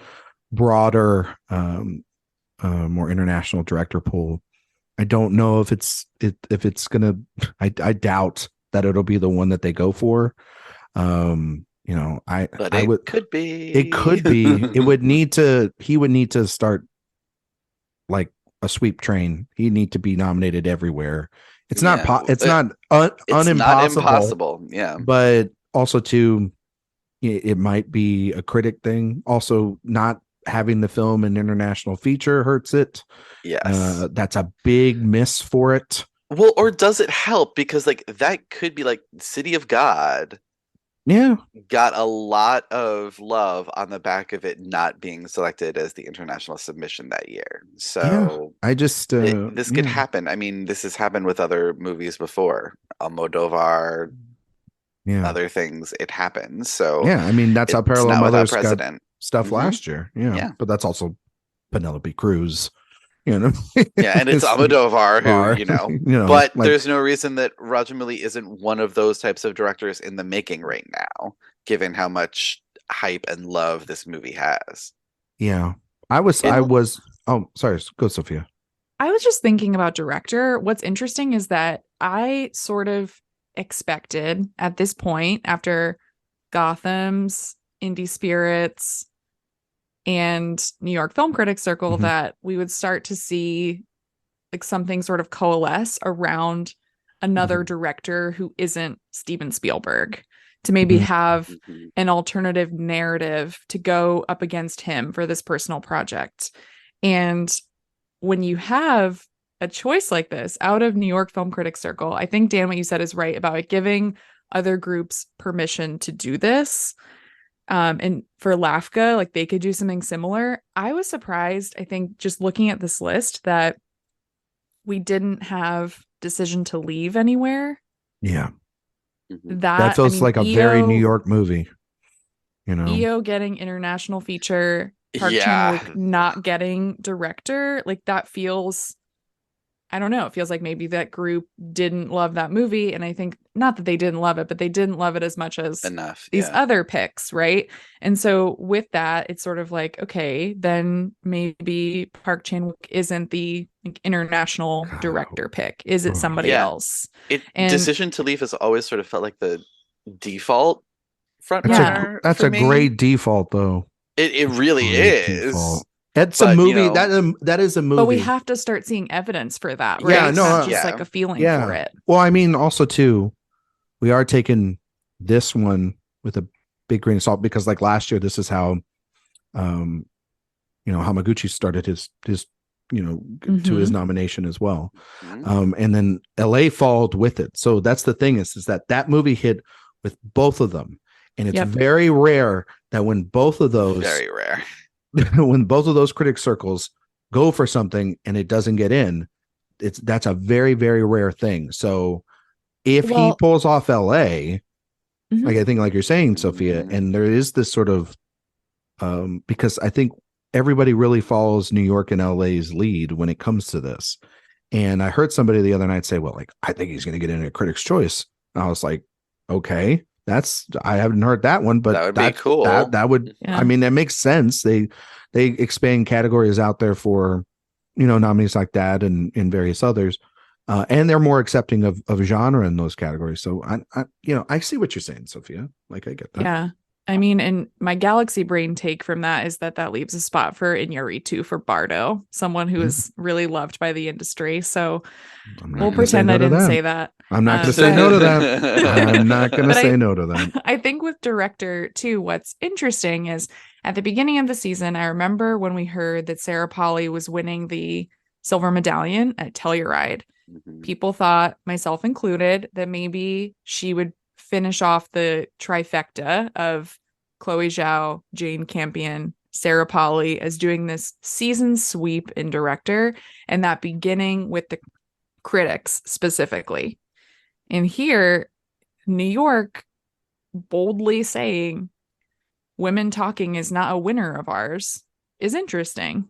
broader, more international director pool. I don't know if it's gonna. I doubt that it'll be the one that they go for. Could be. It could be. It would need to. He would need to start like a sweep train. He'd need to be nominated everywhere. It's not. It's not unimpossible.
Yeah,
but also too, it might be a critic thing. Also, not having the film an international feature hurts it.
Yes,
that's a big miss for it.
Well, or does it help? Because like that could be like City of God.
Yeah,
got a lot of love on the back of it not being selected as the international submission that year. So
I just
this could happen. I mean, this has happened with other movies before. Almodovar, other things. It happens. So
I mean, that's how Parallel Mothers got stuff last year.
Yeah,
but that's also Penelope Cruz.
And it's Almodovar who, but there's no reason that Rajamouli isn't one of those types of directors in the making right now, given how much hype and love this movie has.
I was oh, sorry, go Sophia.
I was just thinking about director. What's interesting is that I sort of expected at this point, after Gotham's, Indie Spirits, and New York Film Critics Circle, that we would start to see like something sort of coalesce around another director who isn't Steven Spielberg, to maybe have an alternative narrative to go up against him for this personal project. And when you have a choice like this out of New York Film Critics Circle, I think, Dan, what you said is right about it giving other groups permission to do this. And for LAFCA, like they could do something similar. I was surprised, I think, just looking at this list, that we didn't have Decision to Leave anywhere. That
feels like a very New York movie.
EO getting international feature, Park Chan-wook not getting director, like that feels, I don't know, it feels like maybe that group didn't love that movie. And I think not that they didn't love it, but they didn't love it as much as these other picks, right? And so with that, it's sort of like, okay, then maybe Park Chan-wook isn't the international director pick. Is it somebody else?
Decision to Leave has always sort of felt like the default front runner.
That's a great default, though.
It really is.
Default. That's a movie. That is a movie.
But we have to start seeing evidence for that, right? It's not just like a feeling for it.
Well, I mean, also too, we are taking this one with a big grain of salt, because like last year, this is how, Hamaguchi started his to his nomination as well, and then LA followed with it. So that's the thing is that movie hit with both of them, and it's very rare that when both of those when both of those critic circles go for something and it doesn't get in, that's a very, very rare thing. So if he pulls off LA, like I think like you're saying, Sophia, and there is this sort of because I think everybody really follows New York and LA's lead when it comes to this. And I heard somebody the other night say, well, like, I think he's going to get in a Critics' Choice. And I was like, okay, I haven't heard that one, but
that would be cool.
That would,
Yeah.
I mean, that makes sense. They expand categories out there for, nominees like that and various others. And they're more accepting of genre in those categories. So I see what you're saying, Sophia. Like, I get that.
Yeah. I mean, and my galaxy brain take from that is that leaves a spot for Iñárritu for Bardo, someone who is really loved by the industry. So we'll pretend I didn't say that.
I'm not going to say no to that. I'm not going to say no to that.
I think with director too, what's interesting is at the beginning of the season, I remember when we heard that Sarah Polley was winning the silver medallion at Telluride. People thought, myself included, that maybe she would finish off the trifecta of Chloe Zhao, Jane Campion, Sarah Polley as doing this season sweep in director, and that beginning with the critics specifically. And here, New York boldly saying Women Talking is not a winner of ours is interesting.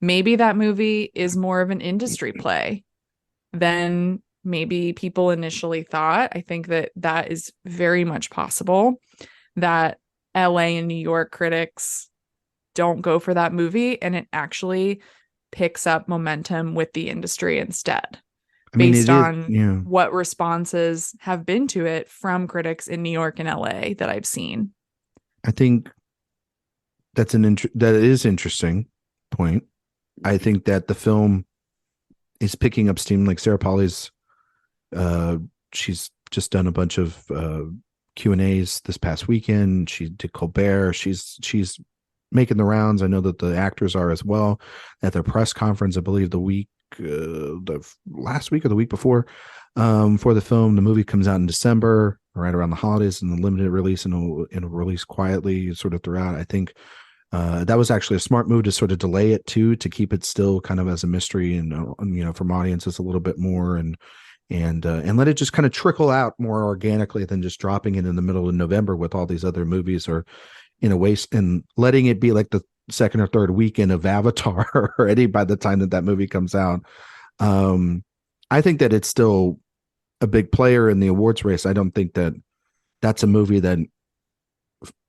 Maybe that movie is more of an industry play than maybe people initially thought. I think that is very much possible, that LA and New York critics don't go for that movie and it actually picks up momentum with the industry instead. Based on what responses have been to it from critics in New York and LA that I've seen.
I think that is interesting point. I think that the film is picking up steam. Like Sarah Polley's, she's just done a bunch of Q&As this past weekend. She did Colbert. She's making the rounds. I know that the actors are as well at their press conference. I believe the last week or the week before, for the film. The movie comes out in December, right around the holidays, and the limited release and it'll release quietly sort of throughout. I think that was actually a smart move to sort of delay it too, to keep it still kind of as a mystery and from audiences a little bit more and let it just kind of trickle out more organically than just dropping it in the middle of November with all these other movies, or in a waste, and letting it be like the second or third weekend of Avatar already by the time that movie comes out. I think that it's still a big player in the awards race. I don't think that that's a movie that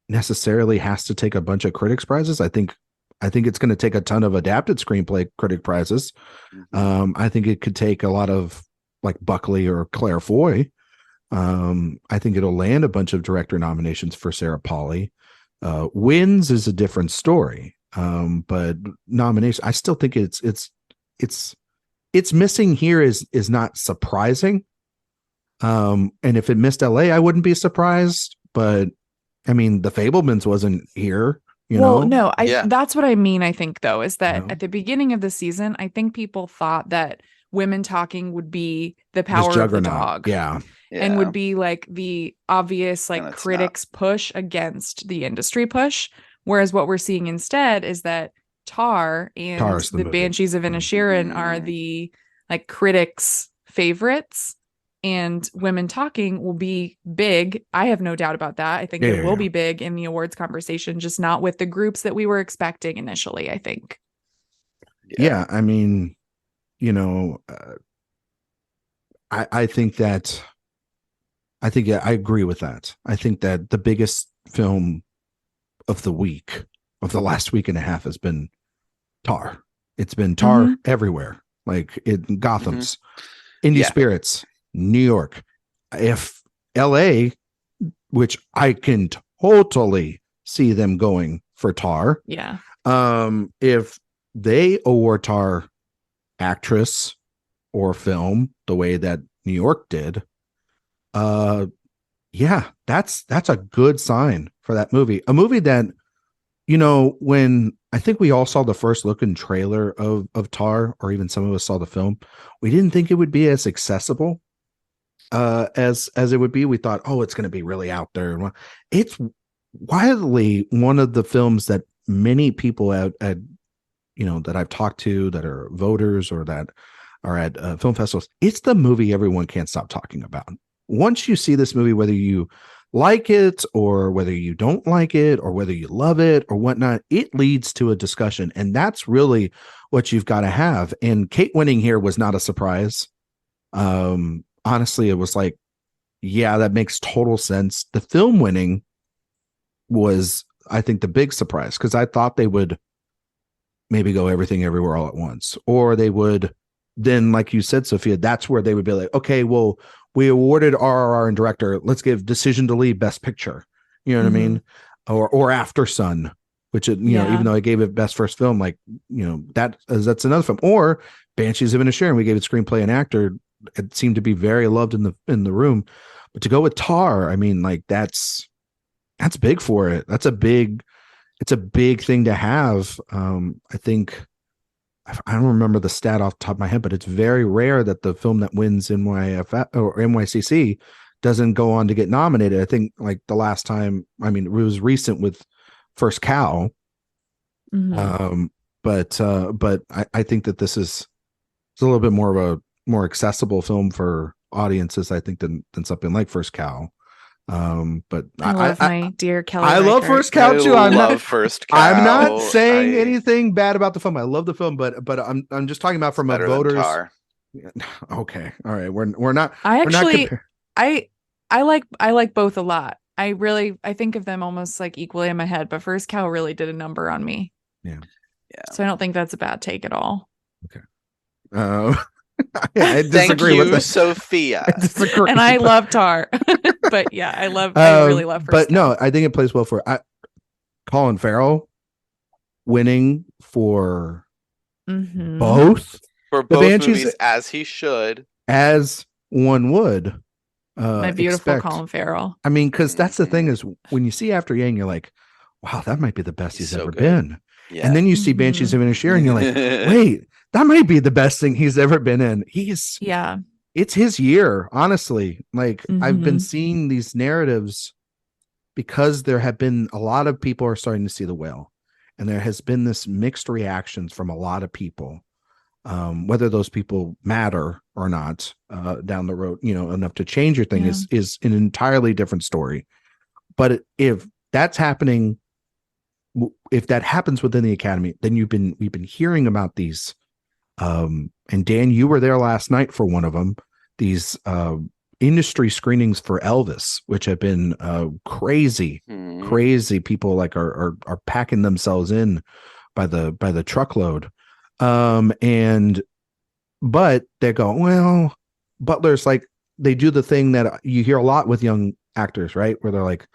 necessarily has to take a bunch of critics prizes. I think it's going to take a ton of adapted screenplay critic prizes. I think it could take a lot of like Buckley or Claire Foy. I think it'll land a bunch of director nominations for Sarah Polley. Wins is a different story. But nomination, I still think it's missing here is not surprising. And if it missed LA, I wouldn't be surprised. But I mean, The Fabelmans wasn't here.
No, that's what I mean. I think though, is that at the beginning of the season, I think people thought that Women Talking would be the power of the dog.
Yeah.
And would be like the obvious critics push against the industry push. Whereas what we're seeing instead is that Tar and the Banshees of Inisherin are the critics' favorites, and Women Talking will be big. I have no doubt about that. I think it will be big in the awards conversation, just not with the groups that we were expecting initially, I think.
Yeah, I mean, I think I agree with that. I think that the biggest film of the last week and a half has been Tar. It's been Tar everywhere, like in Gotham's, Indie Spirits, New York. If LA, which I can totally see them going for Tar.
Yeah.
If they award Tar actress or film the way that New York did, that's a good sign for that movie. A movie that, when I think we all saw the first look and trailer of Tar, or even some of us saw the film, we didn't think it would be as accessible as it would be. We thought, it's going to be really out there. It's widely one of the films that many people that I've talked to that are voters or that are at film festivals, it's the movie everyone can't stop talking about. Once you see this movie, whether you like it or whether you don't like it or whether you love it or whatnot, it leads to a discussion. And that's really what you've got to have. And Kate winning here was not a surprise. Honestly, it was like, yeah, that makes total sense. The film winning was, I think, the big surprise, because I thought they would maybe go Everything Everywhere All at Once, or they would then, like you said, Sophia, that's where they would be like, okay, well, we awarded RRR and director, let's give Decision to Leave Best Picture. You know what I mean? Or After Sun, which, you know, even though I gave it Best First Film, like, you know, that's another film. Or Banshees of Inisherin, we gave it Screenplay and Actor. It seemed to be very loved in the room. But to go with Tar, I mean, like, that's big for it. It's a big thing to have. I think, I don't remember the stat off the top of my head, but it's very rare that the film that wins NYFF or NYCC doesn't go on to get nominated. I think, like, the last time, I mean, it was recent with First Cow. But I think that this is a little bit more of a more accessible film for audiences, I think, than something like First Cow. But
I love my dear Kelly.
I love First Cow too.
I love First Cow.
I'm not saying anything bad about the film. I love the film, but I'm just talking about from a voters. Okay, all right. We're not.
I like both a lot. I think of them almost like equally in my head, but First Cow really did a number on me.
Yeah.
So I don't think that's a bad take at all.
Okay. I disagree with that.
Sophia.
I disagree.
And I love Tar, but yeah, I really love First
But
Cow.
no, I think it plays well for Colin Farrell winning for both
for both movies, as he should,
as one would.
My beautiful
expect.
Colin Farrell.
I mean, because that's the thing, is when you see After Yang, you're like, wow, that might be the best he's ever
good.
been.
Yeah.
And then you see Banshees of Inisherin, and you're like, wait, that might be the best thing he's ever been in. It's his year, honestly. Like, I've been seeing these narratives because there have been a lot of people are starting to see The Whale, and there has been this mixed reactions from a lot of people. Whether those people matter or not down the road, you know, enough to change your thing is an entirely different story. But if that's happening, if that happens within the Academy, then we've been hearing about these. And Dan, you were there last night for one of them. These industry screenings for Elvis, which have been crazy. People like are packing themselves in by the truckload. But they go, well, Butler's like, they do the thing that you hear a lot with young actors, right? Where they're like,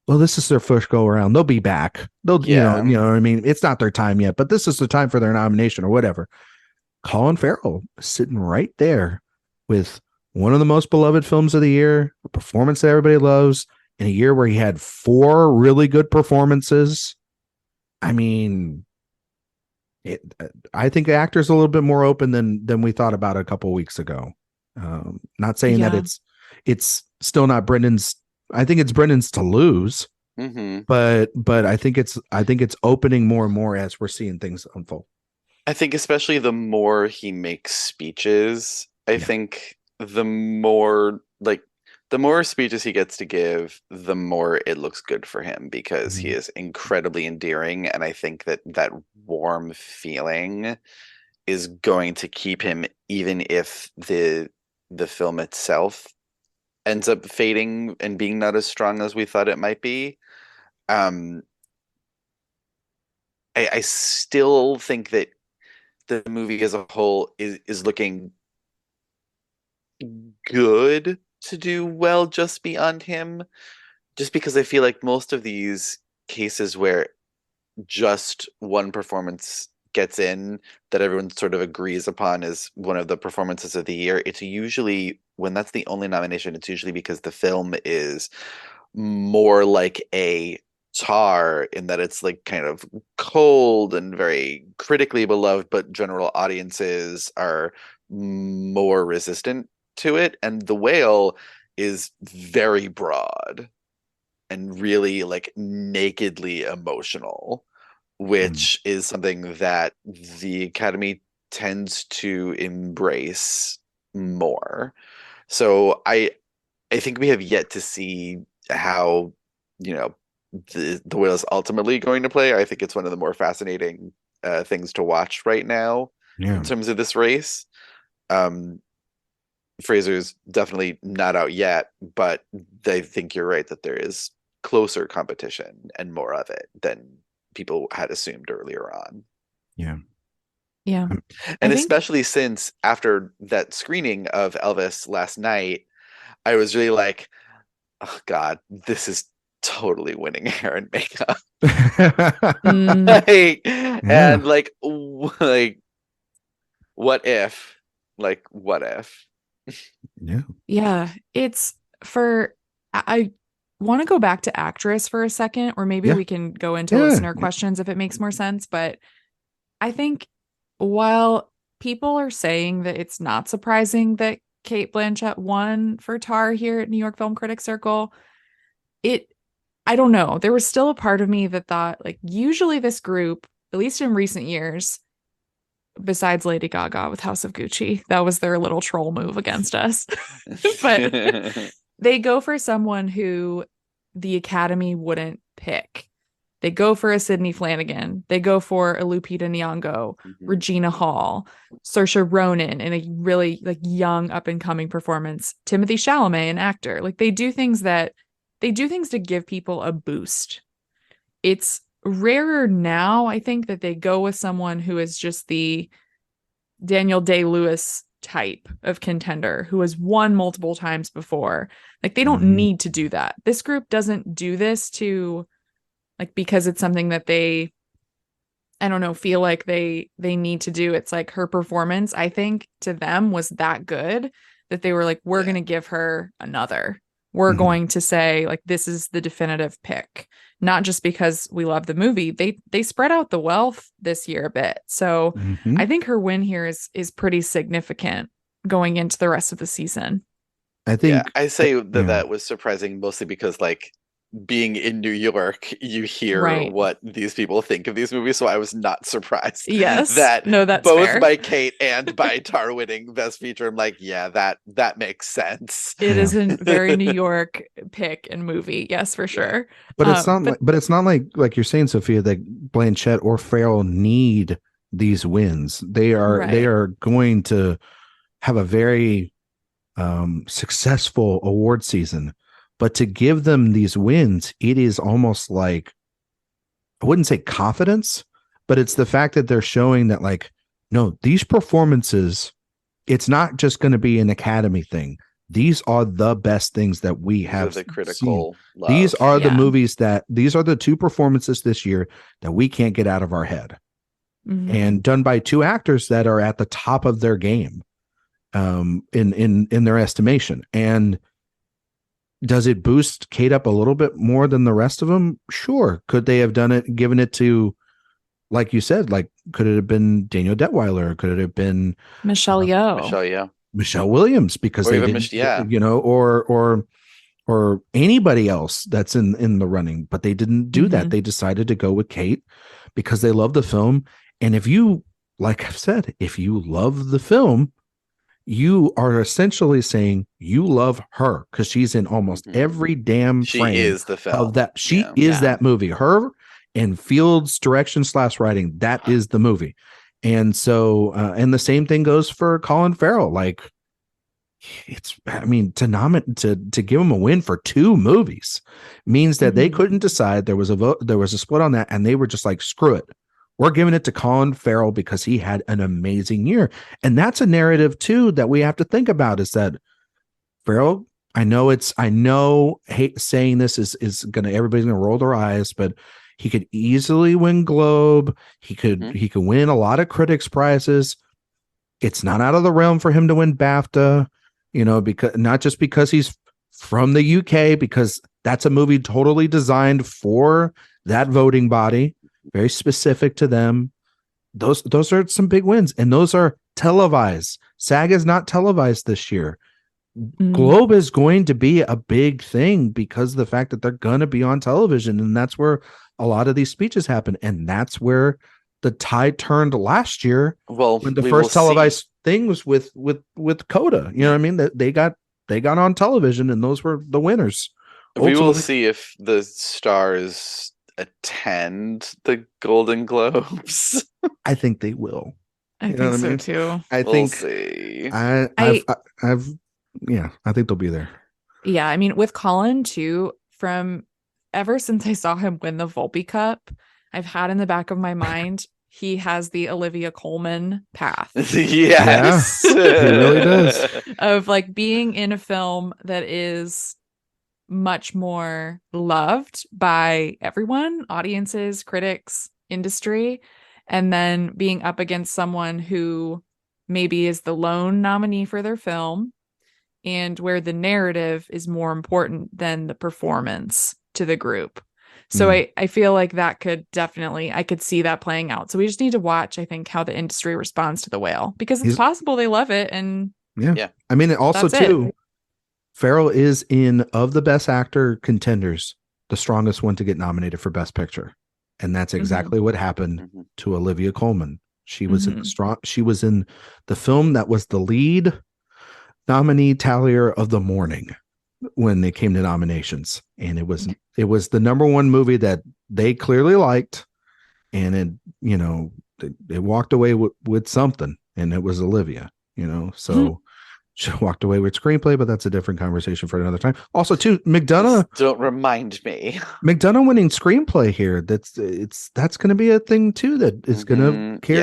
well, this is their first go around. They'll be back. You know what I mean? It's not their time yet, but this is the time for their nomination or whatever. Colin Farrell sitting right there with one of the most beloved films of the year, a performance that everybody loves, in a year where he had 4 really good performances. I mean, I think the actor's a little bit more open than we thought about a couple of weeks ago. Not saying that it's still not Brendan's. I think it's Brendan's to lose, but I think it's opening more and more as we're seeing things unfold.
I think especially the more he makes speeches, I think the more speeches he gets to give, the more it looks good for him, because he is incredibly endearing. And I think that warm feeling is going to keep him, even if the film itself ends up fading and being not as strong as we thought it might be. I still think that the movie as a whole is looking good to do well just beyond him, just because I feel like most of these cases where just one performance gets in that everyone sort of agrees upon as one of the performances of the year, it's usually, when that's the only nomination, it's usually because the film is more like a Tar, in that it's like kind of cold and very critically beloved, but general audiences are more resistant to it. And The Whale is very broad and really like nakedly emotional, which is something that the Academy tends to embrace more. So I think we have yet to see how, you know, the Whale is ultimately going to play. I think it's one of the more fascinating things to watch right now in terms of this race. Fraser's definitely not out yet, but I think you're right that there is closer competition and more of it than people had assumed earlier on.
Yeah.
Yeah.
And especially since after that screening of Elvis last night, I was really like, oh God, this is totally winning hair and makeup. And like, what if? Like, what if?
Yeah. It's for, I want to go back to actress for a second, or maybe we can go into listener questions if it makes more sense. But I think while people are saying that it's not surprising that Cate Blanchett won for Tar here at New York Film Critics Circle, I don't know. There was still a part of me that thought, like, usually this group, at least in recent years, besides Lady Gaga with House of Gucci, that was their little troll move against us. But they go for someone who the Academy wouldn't pick. They go for a Sydney Flanagan. They go for a Lupita Nyong'o, Regina Hall, Saoirse Ronan in a really like young up and coming performance. Timothée Chalamet, an actor. Like they do things to give people a boost. It's rarer now, I think, that they go with someone who is just the Daniel Day-Lewis type of contender who has won multiple times before. Like they don't need to do that. This group doesn't do this to like because it's something that they, I don't know, feel like they need to do. It's like her performance, I think, to them was that good that they were like, we're going to give her another. We're going to say like this is the definitive pick, not just because we love the movie. They spread out the wealth this year a bit. So I think her win here is pretty significant going into the rest of the season.
I think
I say that was surprising mostly because like being in New York, you hear what these people think of these movies. So I was not surprised.
Yes.
That's both
fair.
by Cate and by Tar winning Best Feature. I'm like, yeah, that makes sense.
It is a very New York pick and movie. Yes, for sure.
But it's not it's not like you're saying, Sophia, that Blanchett or Farrell need these wins. They are going to have a very successful award season. But to give them these wins, it is almost like, I wouldn't say confidence, but it's the fact that they're showing that like, no, these performances, it's not just going to be an Academy thing. These are the best things that we have.
The critical love.
These are the movies these are the two performances this year that we can't get out of our head. And done by two actors that are at the top of their game in their estimation. And does it boost Cate up a little bit more than the rest of them? Sure. Could they have given it to, like you said, like, could it have been Daniel Detweiler? Could it have been
Michelle Yeoh?
Michelle Williams? Because
or
they
even
didn't, or anybody else that's in the running, but they didn't do that. They decided to go with Cate because they love the film. And if you, like I've said, if you love the film, you are essentially saying you love her because she's in almost every damn frame.
She is the film
of that. She is that movie. Her and Field's direction / writing. That is the movie. And so, and the same thing goes for Colin Farrell. Like, to give him a win for two movies means that they couldn't decide. There was a vote. There was a split on that, and they were just like, screw it. We're giving it to Colin Farrell because he had an amazing year. And that's a narrative too that we have to think about, is that Farrell, I know saying this is everybody's gonna roll their eyes, but he could easily win Globe. He could win a lot of critics prizes. It's not out of the realm for him to win BAFTA, because not just because he's from the UK, because that's a movie totally designed for that voting body. Very specific to them. Those are some big wins, and those are televised. SAG is not televised this year. Globe is going to be a big thing because of the fact that they're going to be on television, and that's where a lot of these speeches happen, and that's where the tide turned last year. Well, when the first televised thing was with Coda, you know what I mean? That they got on television, and those were the winners.
We will see if the stars attend the Golden Globes.
I think they will.
I think so too.
I think
we'll see.
I've yeah, I think they'll be there.
Yeah, I mean, with Colin too, from ever since I saw him win the Volpe Cup, I've had in the back of my mind he has the Olivia Colman path.
Yes.
Yeah, he really does.
Of like being in a film that is much more loved by everyone, audiences, critics, industry, and then being up against someone who maybe is the lone nominee for their film and where the narrative is more important than the performance to the group. So I feel like that could definitely, I could see that playing out. So we just need to watch, I think, how the industry responds to The Whale, because it's possible they love it. And
yeah. I mean, also too, Farrell is in, of the best actor contenders, the strongest one to get nominated for Best Picture. And that's exactly what happened to Olivia Colman. She was she was in the film that was the lead nominee tallier of the morning when they came to nominations, and it was the number one movie that they clearly liked, and it walked away with something, and it was Olivia, so she walked away with screenplay, but that's a different conversation for another time. Also too, McDonough,
don't remind me.
McDonough winning screenplay here, that's going to be a thing too that is going to carry.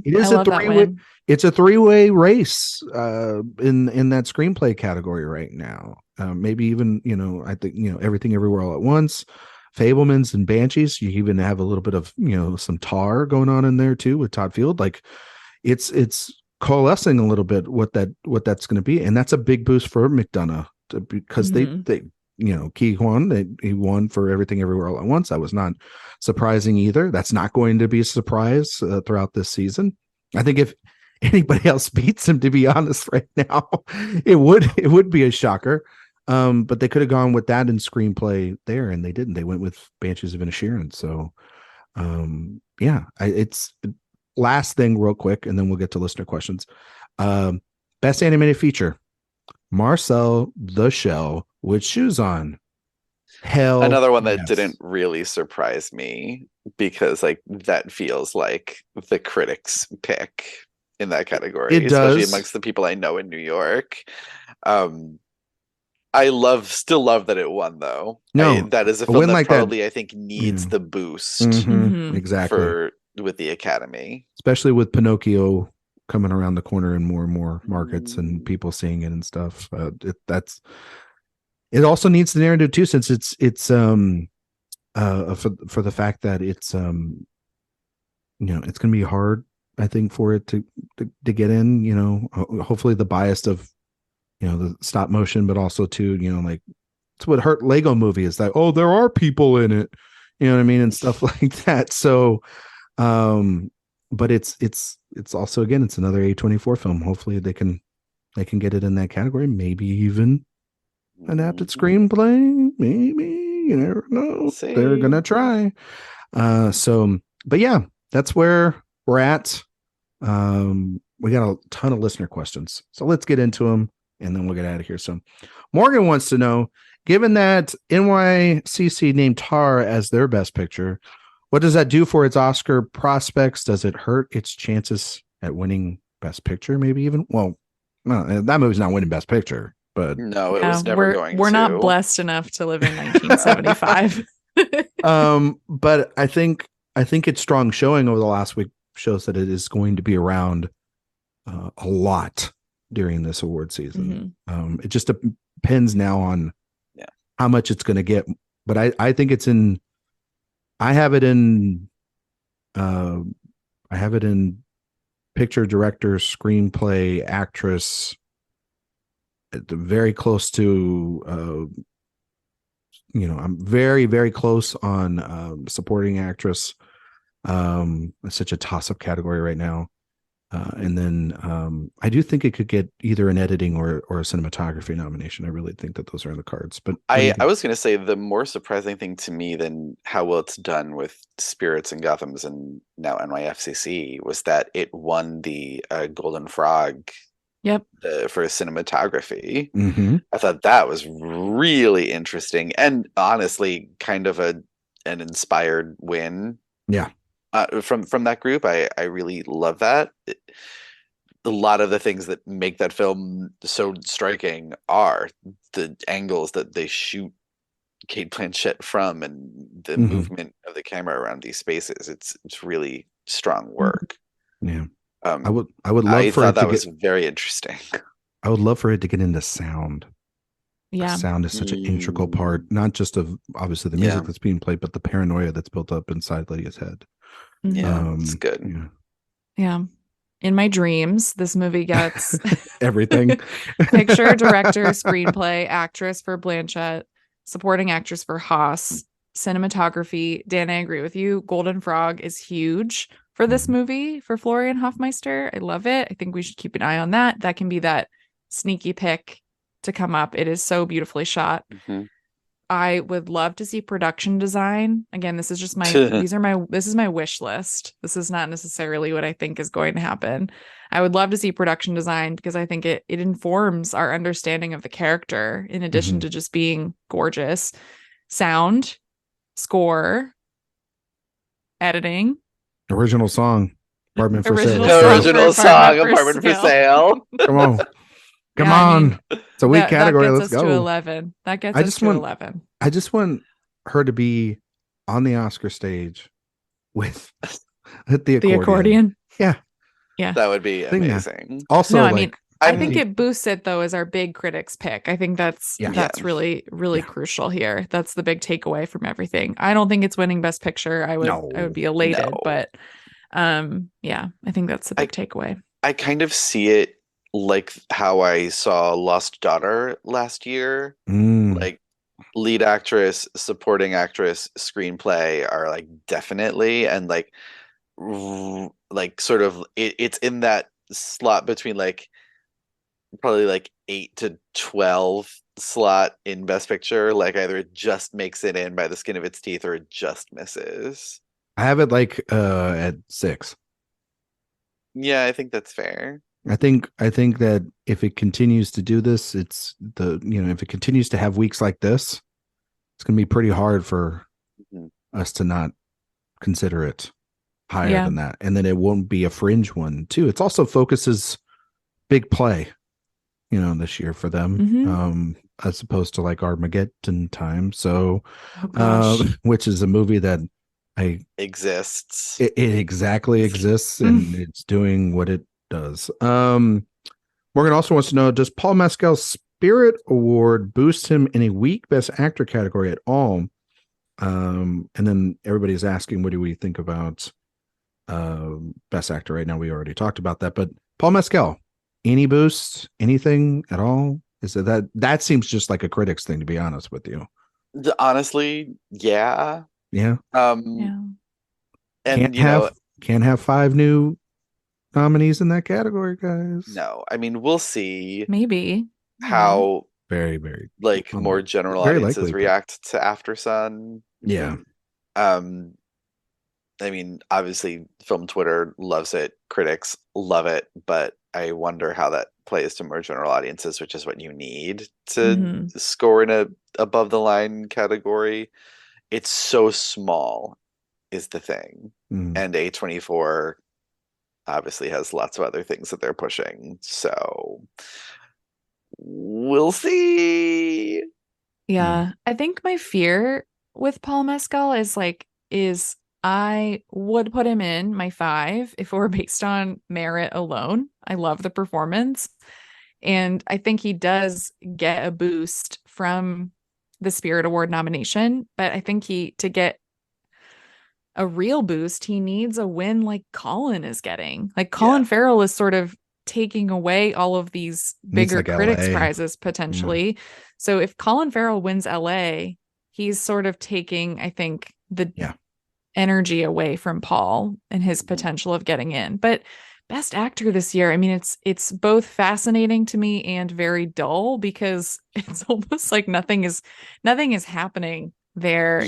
It is a three-way. It's a three-way race in that screenplay category right now. Maybe even, I think, Everything Everywhere All at Once, Fabelmans and Banshees. You even have a little bit of, some Tar going on in there too with Todd Field. Like it's coalescing a little bit what that's going to be. And that's a big boost for McDonough because they Ki Hwan, he won for Everything Everywhere All at Once. That was not surprising either. That's not going to be a surprise throughout this season. I think if anybody else beats him, to be honest, right now, it would be a shocker. But they could have gone with that in screenplay there, and they didn't. They went with Banshees of Inisherin. So, it's last thing real quick, and then we'll get to listener questions. Best animated feature: Marcel the Shell with Shoes On. Hell,
another one that didn't really surprise me, because that feels like the critics' pick in that category, especially amongst the people I know in New York. I still love that it won, though. That is a film that probably I think needs the boost
exactly
with the Academy,
especially with Pinocchio coming around the corner in more and more markets and people seeing it and stuff. It also needs the narrative too, since it's for the fact that it's it's going to be hard, I think, for it to get in. Hopefully the bias of the stop motion, but also too, it's what hurt Lego Movie is that, there are people in it, you know what I mean, and stuff like that. So but it's also, again, it's another A24 film. Hopefully they can get it in that category, maybe even adapted screenplay, maybe, you never know. They're gonna try. But yeah, that's where we're at. We got a ton of listener questions, so let's get into them and then we'll get out of here. So Morgan wants to know, given that NYCC named Tar as their best picture, what does that do for its Oscar prospects? Does it hurt its chances at winning best picture? Maybe even, no, that movie's not winning best picture, but
no, it was never going
we're not blessed enough to live in 1975.
But I think its strong showing over the last week shows that it is going to be around a lot during this award season. It just depends now on how much it's going to get. But I think it's in. I have it in picture, director, screenplay, actress. Very close to. I'm very, very close on supporting actress. It's such a toss-up category right now. And then I do think it could get either an editing or a cinematography nomination. I really think that those are in the cards. But
I was going to say, the more surprising thing to me than how well it's done with Spirits and Gothams and now NYFCC was that it won the Golden Frog for cinematography. I thought that was really interesting and honestly kind of an inspired win.
Yeah.
From that group. I really love that. a lot of the things that make that film so striking are the angles that they shoot Cate Blanchett from and the movement of the camera around these spaces. It's really strong work.
Yeah.
I
would love
I
for
thought
it
that
to
was
get
very interesting.
I would love for it to get into sound.
Yeah.
Sound is such an integral part, not just of obviously the music that's being played, but the paranoia that's built up inside Lydia's head.
Yeah, it's good.
Yeah. In my dreams, this movie gets
everything.
Picture, director, screenplay, actress for Blanchett, supporting actress for Haas, cinematography. Dan, I agree with you. Golden Frog is huge for this movie for Florian Hofmeister. I love it. I think we should keep an eye on that. That can be that sneaky pick to come up. It is so beautifully shot. I would love to see production design. Again, this is just this is my wish list. This is not necessarily what I think is going to happen. I would love to see production design because I think it informs our understanding of the character in addition to just being gorgeous. Sound, score, editing,
original song, apartment for sale.
Original song, apartment for sale.
Come on. It's a weak category.
That
Let's go.
To 11. That gets us to 11.
I just want her to be on the Oscar stage with the accordion. Yeah.
That would be amazing.
Also,
no, I mean, I think it boosts it though as our big critics pick. I think that's really, really crucial here. That's the big takeaway from everything. I don't think it's winning Best Picture. I would be elated, but I think that's the big takeaway.
I kind of see it like how I saw Lost Daughter last year. Like lead actress, supporting actress, screenplay are like definitely, and like sort of it's in that slot between like probably like 8 to 12 slot in Best Picture. Like either it just makes it in by the skin of its teeth or it just misses.
I have it like at 6.
Yeah, I think that's fair.
I think that if it continues to do this, if it continues to have weeks like this, it's going to be pretty hard for us to not consider it higher than that. And then it won't be a fringe one too. It also focuses big play, this year for them, as opposed to like Armageddon time. So, which is a movie that
exists.
It exactly exists and it's doing what it does. Morgan also wants to know, does Paul Mescal's Spirit Award boost him in a weak Best Actor category at all? And then everybody's asking, what do we think about Best Actor right now? We already talked about that, but Paul Mescal, any boosts, anything at all? Is that seems just like a critic's thing, to be honest with you?
Honestly, yeah.
And can't have 5 new nominees in that category, guys.
No, I mean, we'll see
maybe
how
very, very
like more general audiences react to After Sun. I mean, obviously film Twitter loves it, critics love it, but I wonder how that plays to more general audiences, which is what you need to score in a above the line category. It's so small is the thing. And A24 obviously has lots of other things that they're pushing. So we'll see.
Yeah. I think my fear with Paul Mescal is I would put him in my 5 if it were based on merit alone. I love the performance. And I think he does get a boost from the Spirit Award nomination. But I think to get a real boost, he needs a win like Colin is getting. Like Colin Farrell is sort of taking away all of these bigger critics prizes potentially. So if Colin Farrell wins LA, he's sort of taking, I think, the energy away from Paul and his potential of getting in. But Best Actor this year, I mean, it's both fascinating to me and very dull because it's almost like nothing is happening there.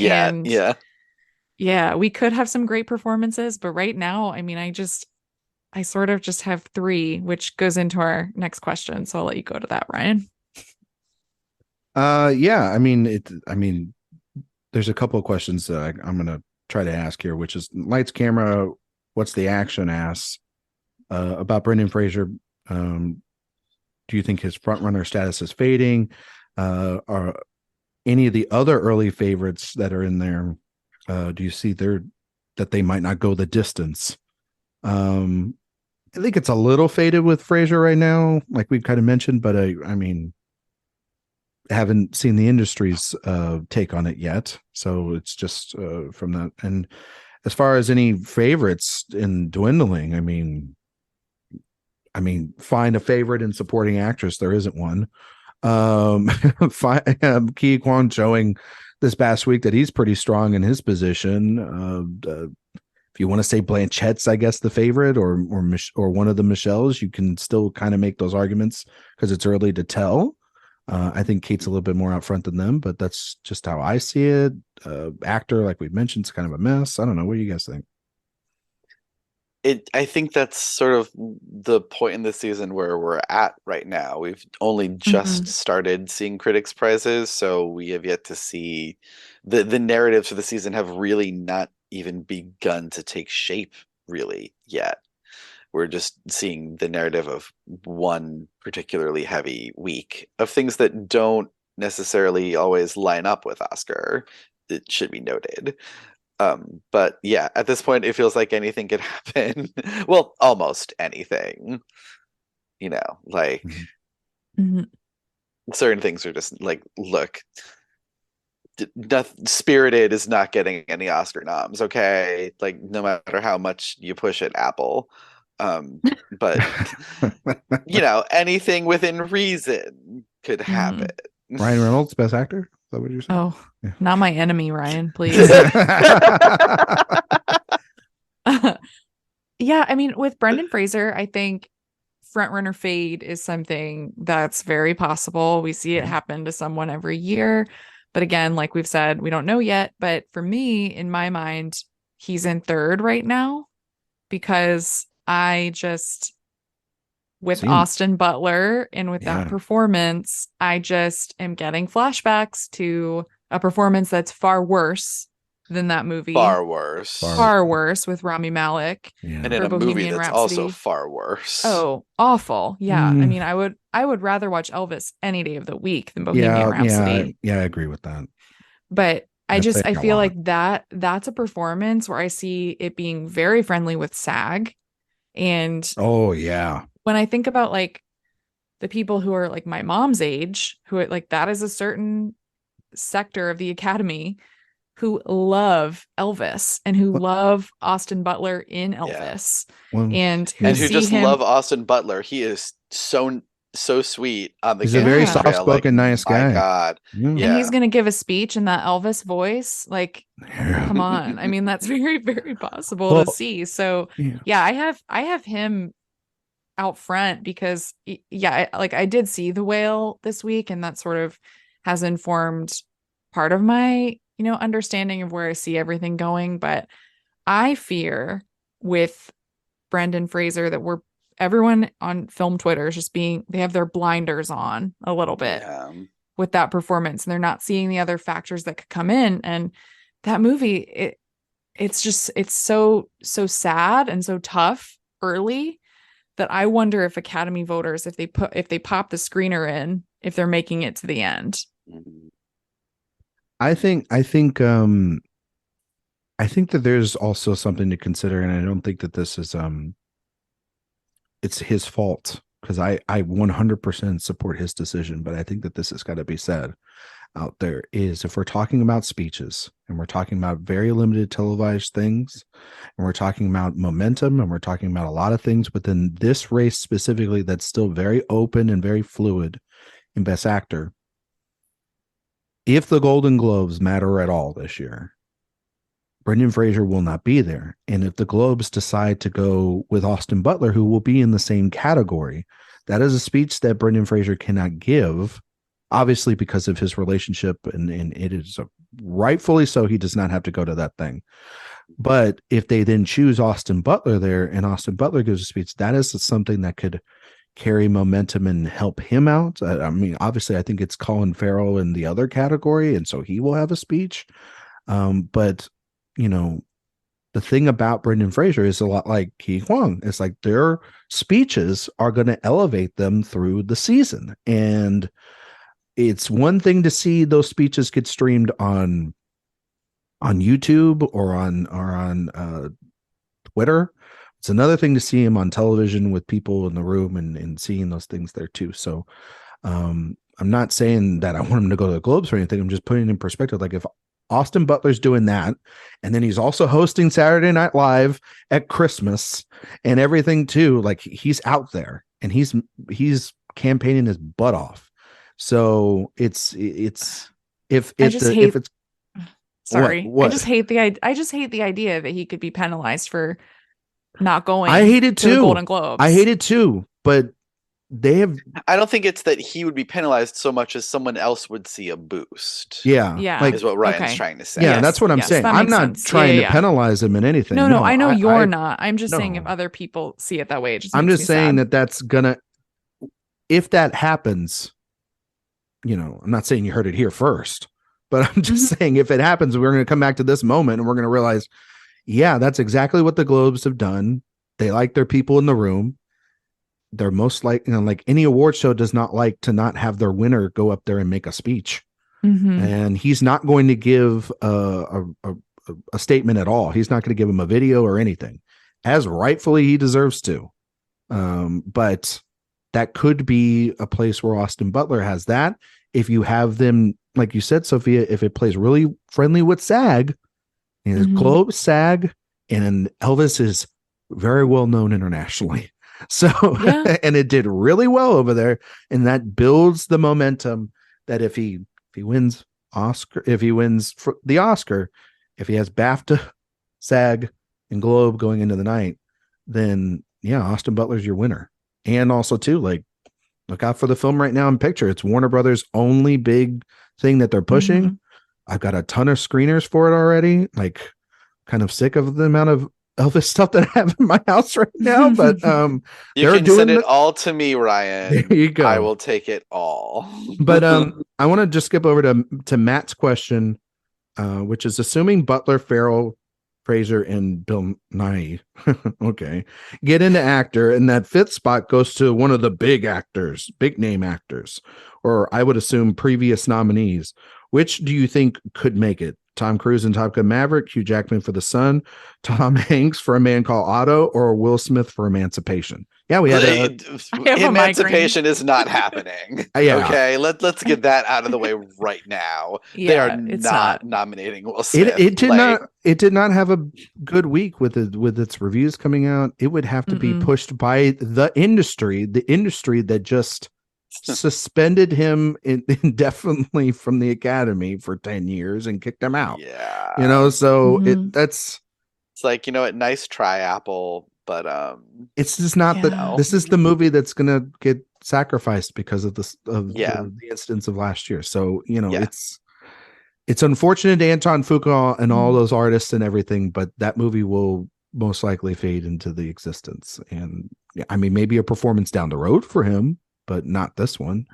Yeah, we could have some great performances, but right now, I mean, I sort of just have 3, which goes into our next question. So I'll let you go to that, Ryan.
I mean, there's a couple of questions that I'm going to try to ask here, which is lights, camera, what's the action asks about Brendan Fraser Do you think his front runner status is fading? Are any of the other early favorites that are in there? Do you see that they might not go the distance? I think it's a little faded with Fraser right now, like we've kind of mentioned, but I mean, haven't seen the industry's take on it yet, so it's just from that. And as far as any favorites in dwindling, I mean, find a favorite in supporting actress. There isn't one. Ki Kwan showing this past week that he's pretty strong in his position. If you want to say Blanchette's, I guess, the favorite, or one of the Michelles, you can still kind of make those arguments because it's early to tell. I think Kate's a little bit more out front than them, but that's just how I see it. Actor, like we mentioned, is kind of a mess. I don't know. What do you guys think?
I think that's sort of the point in the season where we're at right now. We've only just started seeing critics' prizes, so we have yet to see the narratives for the season have really not even begun to take shape really yet. We're just seeing the narrative of one particularly heavy week of things that don't necessarily always line up with Oscar. It should be noted. But yeah, at this point, it feels like anything could happen. Well, almost anything. You know, like certain things are just like, look, Spirited is not getting any Oscar noms, okay? Like, no matter how much you push it, Apple. But you know, anything within reason could happen.
Ryan Reynolds, Best Actor? Is that what you're saying?
Oh, yeah. Not my enemy, Ryan, please. Yeah, I mean, with Brendan Fraser, I think frontrunner fade is something that's very possible. We see it happen to someone every year. But again, like we've said, we don't know yet. But for me, in my mind, he's in third right now because I just, with Austin Butler and with that performance, I just am getting flashbacks to a performance that's far worse than that movie.
Far worse
with Rami Malek.
Yeah. And in a movie that's also far worse.
Oh, awful. Yeah. I mean, I would rather watch Elvis any day of the week than Bohemian Rhapsody.
Yeah, I agree with that.
But I feel like that's a performance where I see it being very friendly with SAG. And when I think about like the people who are like my mom's age, who like that is a certain sector of the Academy who love Elvis and who love Austin Butler in Elvis. And who
just love Austin Butler. He is so sweet on the
He's a very soft-spoken, nice guy.
My God.
And he's going to give a speech in that Elvis voice. Like, come on. I mean, that's very, very possible to see. So I have him out front because I did see The Whale this week, and that sort of has informed part of my, understanding of where I see everything going. But I fear with Brendan Fraser that everyone on film Twitter is just they have their blinders on a little bit with that performance, and they're not seeing the other factors that could come in. And that movie, it's so sad and so tough early that I wonder if Academy voters, if they pop the screener in, if they're making it to the end.
I think that there's also something to consider, and I don't think that this is it's his fault, because I 100% support his decision, but I think that this has got to be said out there, is if we're talking about speeches and we're talking about very limited televised things, and we're talking about momentum, and we're talking about a lot of things within this race specifically that's still very open and very fluid in Best Actor, if the Golden Globes matter at all this year, Brendan Fraser will not be there. And if the Globes decide to go with Austin Butler, who will be in the same category, that is a speech that Brendan Fraser cannot give, obviously because of his relationship, and it is rightfully so. He does not have to go to that thing. But if they then choose Austin Butler there, and Austin Butler gives a speech, that is something that could carry momentum and help him out. I mean, obviously, I think it's Colin Farrell in the other category, and so he will have a speech. But the the thing about Brendan Fraser is a lot like Ki Huang. It's like their speeches are going to elevate them through the season. And it's one thing to see those speeches get streamed on YouTube or on Twitter. It's another thing to see him on television with people in the room and seeing those things there too. So I'm not saying that I want him to go to the Globes or anything. I'm just putting it in perspective. Like if Austin Butler's doing that, and then he's also hosting Saturday Night Live at Christmas and everything too, like he's out there and he's campaigning his butt off. So it's
sorry.
What?
I just hate the idea that he could be penalized for not going.
I hate it too.
To the Golden Globes.
I hate it too, but
I don't think it's that he would be penalized so much as someone else would see a boost.
Yeah.
Like,
is what Ryan's trying to say.
Yeah,
Yes,
that's what I'm saying. I'm not trying to penalize him in anything.
No, I know you're not. I'm just saying if other people see it that way,
I'm just saying that's gonna, if that happens, I'm not saying you heard it here first, but I'm just saying if it happens, we're going to come back to this moment and we're going to realize, yeah, that's exactly what the Globes have done. They like their people in the room. They're most like any award show does not like to not have their winner go up there and make a speech. And he's not going to give a statement at all. He's not going to give him a video or anything, as rightfully he deserves to. But that could be a place where Austin Butler has that. If you have them, like you said, Sophia, if it plays really friendly with SAG, Globe, SAG, and Elvis is very well known internationally. So, and it did really well over there. And that builds the momentum that if he wins Oscar, if he wins the Oscar, if he has BAFTA, SAG, and Globe going into the night, then yeah, Austin Butler's your winner. And also too, like, look out for the film right now in picture. It's Warner Brothers' only big thing that they're pushing. I've got a ton of screeners for it already. Like, kind of sick of the amount of Elvis stuff that I have in my house right now, but
you can send it all to me, Ryan.
There you go.
I will take it all.
But I want to just skip over to Matt's question, which is assuming Butler, Farrell, Fraser, and Bill Nighy, okay, get into actor, and that fifth spot goes to one of the big name actors, or I would assume previous nominees. Which do you think could make it? Tom Cruise in Top Gun Maverick, Hugh Jackman for The Son, Tom Hanks for A Man Called Otto, or Will Smith for Emancipation? Yeah, we had
Emancipation is not happening.
Yeah.
Okay, let's get that out of the way right now.
Yeah,
they are not nominating Will Smith.
It did not have a good week with its reviews coming out. It would have to be pushed by the industry that just suspended him indefinitely from the Academy for 10 years and kicked him out.
Yeah.
So it's
like, nice try, Apple, but
it's just not this is the movie that's gonna get sacrificed because of the incidents of last year. So it's unfortunate to Anton Fuqua and all those artists and everything, but that movie will most likely fade into the existence. And I mean, maybe a performance down the road for him, but not this one.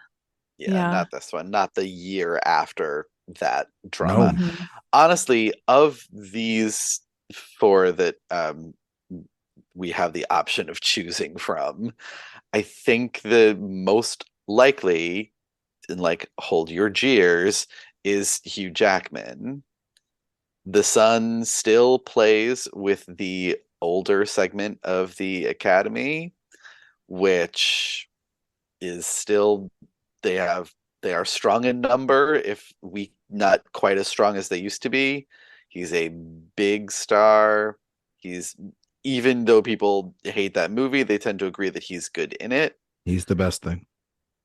Not this one. Not the year after that drama. No. Honestly, of these four that we have the option of choosing from, I think the most likely, and like hold your jeers, is Hugh Jackman. The Son still plays with the older segment of the Academy, which is still they are strong in number, if we not quite as strong as they used to be. He's a big star. Even though people hate that movie, they tend to agree that he's good in it.
He's the best thing.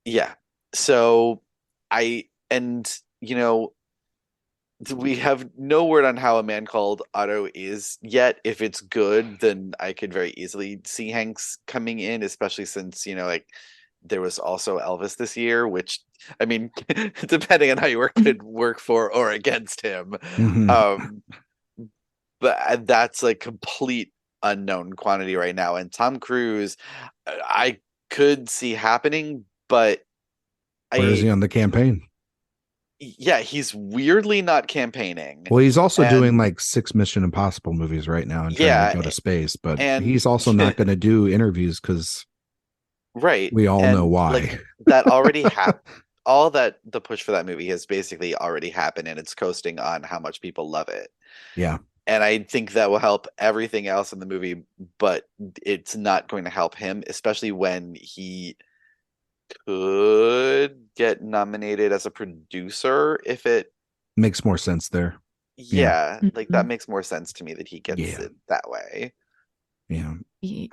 Yeah. So we have no word on how A Man Called Otto is yet. If it's good, then I could very easily see Hanks coming in, especially since, there was also Elvis this year, which, I mean, depending on how you work, could work for or against him. But that's a complete unknown quantity right now. And Tom Cruise, I could see happening, but
where is he on the campaign?
Yeah, he's weirdly not campaigning.
Well, he's also
And-
doing like 6 Mission Impossible movies right now and trying
Yeah,
to go to space, but
and-
he's also not going to do interviews because
Right.
we all
And,
know why.
like, that already happened. All that the push for that movie has basically already happened, and it's coasting on how much people love it.
Yeah.
And I think that will help everything else in the movie, but it's not going to help him, especially when he could get nominated as a producer if it
Makes more sense there.
yeah, like that
Mhm.
makes more sense to me that he gets
Yeah.
it that way.
Yeah.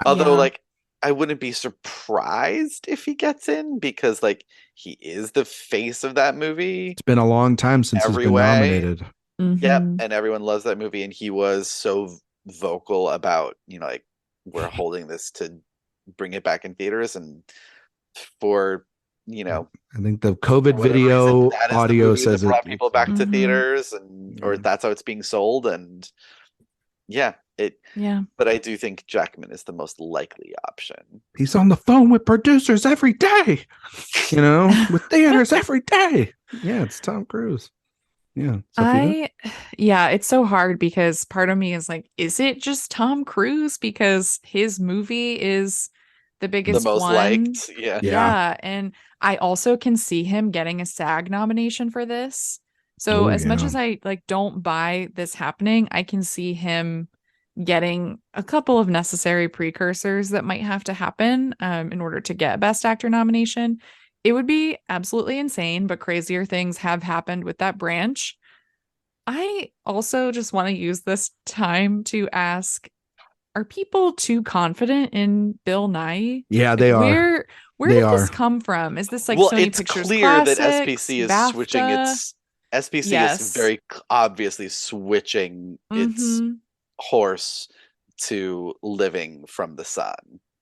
Although
Yeah.
like I wouldn't be surprised if he gets in because like he is the face of that movie.
It's been a long time since he's
Every
been
way.
nominated.
Yep,
Mhm.
and everyone loves that movie, and he was so vocal about, like, we're holding this to bring it back in theaters, and for,
I think the COVID
for whatever
video
reason, that is the
audio
movie that
says
brought people back to
Mhm.
theaters, and or
Yeah.
that's how it's being sold, and yeah,
Yeah.
but I do think Jackman is the most likely option.
He's on the phone with producers every day, with theaters every day. Yeah, it's Tom Cruise. Yeah. Sophia?
Yeah, it's so hard because part of me is like, is it just Tom Cruise? Because his movie is the
The
biggest
most
one.
liked, yeah.
Yeah. And I also can see him getting a SAG nomination for this. So
Oh,
as much
yeah.
as I don't buy this happening, I can see him getting a couple of necessary precursors that might have to happen in order to get Best Actor nomination. It would be absolutely insane, but crazier things have happened with that branch. I also just want to use this time to ask, are people too confident in Bill Nye?
Yeah, they are.
Where
They
did this
are.
come from? Is this like
Well,
Sony
it's
Pictures
clear that
Classics,
SPC is
BAFTA?
switching its SPC
Yes.
is very obviously switching its
Mhm.
horse to living from the sun.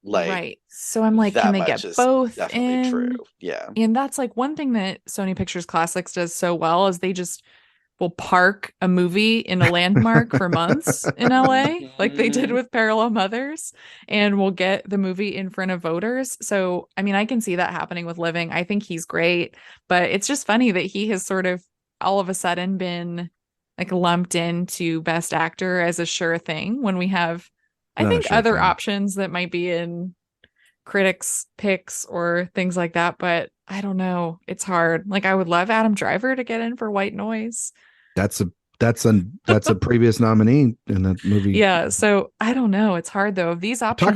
Like,
right. So I'm like,
that
can they
much
get
is
both
definitely
in?
true. Yeah.
And that's like one thing that Sony Pictures Classics does so well is they just will park a movie in a landmark for months in LA, like they did with Parallel Mothers, and we'll get the movie in front of voters. So, I mean, I can see that happening with Living. I think he's great, but it's just funny that he has sort of all of a sudden been like lumped into Best Actor as a sure thing when we have, I
Not a
think,
sure
other
thing.
options that might be in critics' picks or things like that, but I don't know. It's hard. Like I would love Adam Driver to get in for White Noise.
That's a previous nominee in that movie.
Yeah, so I don't know. It's hard though. Of these options,
We're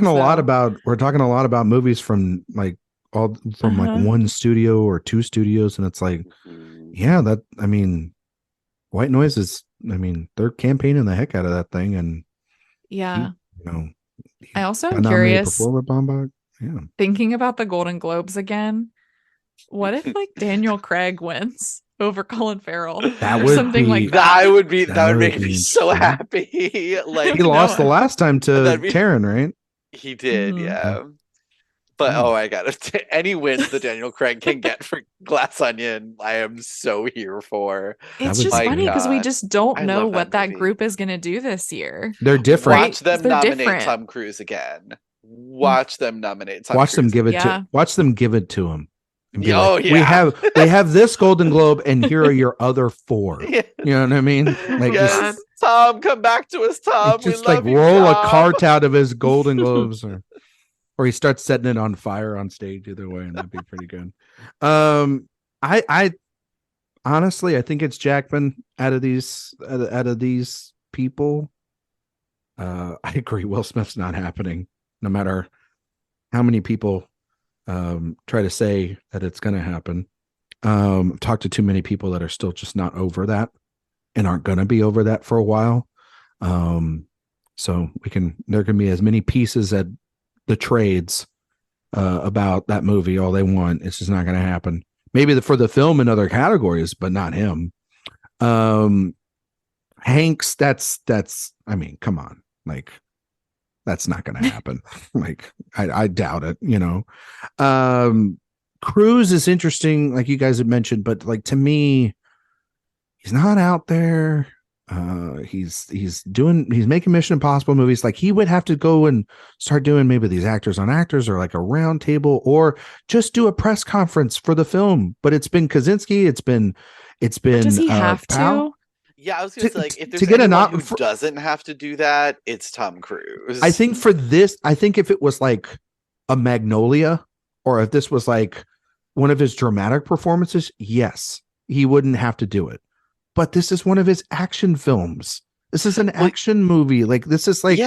talking a lot about movies from like one studio or 2 studios, and it's like, yeah, White Noise is. They're campaigning the heck out of that thing, and
yeah.
He
I also
got
am
nominated
curious.
for Forward Bombach. Yeah.
Thinking about the Golden Globes again. What if like Daniel Craig wins over Colin Farrell
That
or
would
something
be-
like that?
That would make
be
me so
interesting.
happy. Like
He lost the last time to
That'd be-
Taron, right?
he did,
Mhm.
yeah. But oh my god, if any wins that Daniel Craig can get for Glass Onion, I am so here for.
It's
would
just
be
funny because we
God.
just don't
I
know
love
what
that
that
movie.
group is going to do this year.
They're different.
Watch them
They're
nominate
different.
Tom Cruise again. Watch them nominate Tom
Watch
Cruise.
them give it
Yeah.
to him. And be
Oh,
like,
yeah.
we have this Golden Globe, and here are your other 4.
Yeah.
You know what I mean? Like
Yes, Tom, come back to us, Tom.
just
we
like
love you,
roll a
Tom.
cart out of his Golden Globes, or he starts setting it on fire on stage. Either way, and that'd be pretty good. I honestly, I think it's Jackman out of these people. I agree. Will Smith's not happening, no matter how many people try to say that it's going to happen. Talked to too many people that are still just not over that and aren't going to be over that for a while. So there can be as many pieces at the trades about that movie all they want. It's just not going to happen. Maybe for the film in other categories, but not him. Hanks, that's come on, like that's not going to happen. Like I doubt it. Cruise is interesting, like you guys have mentioned, but like to me, he's not out there. He's making Mission Impossible movies. Like he would have to go and start doing maybe these actors on actors, or like a round table, or just do a press conference for the film. But it's been Kaczynski. It's been
Does he have
Powell.
to?
Yeah, I was gonna say, like, if there's
to get
anyone who doesn't have to do that, it's Tom Cruise.
I think for this, I think if it was like a Magnolia, or if this was like one of his dramatic performances, yes, he wouldn't have to do it. But this is one of his action films. This is an action movie. Like this is like,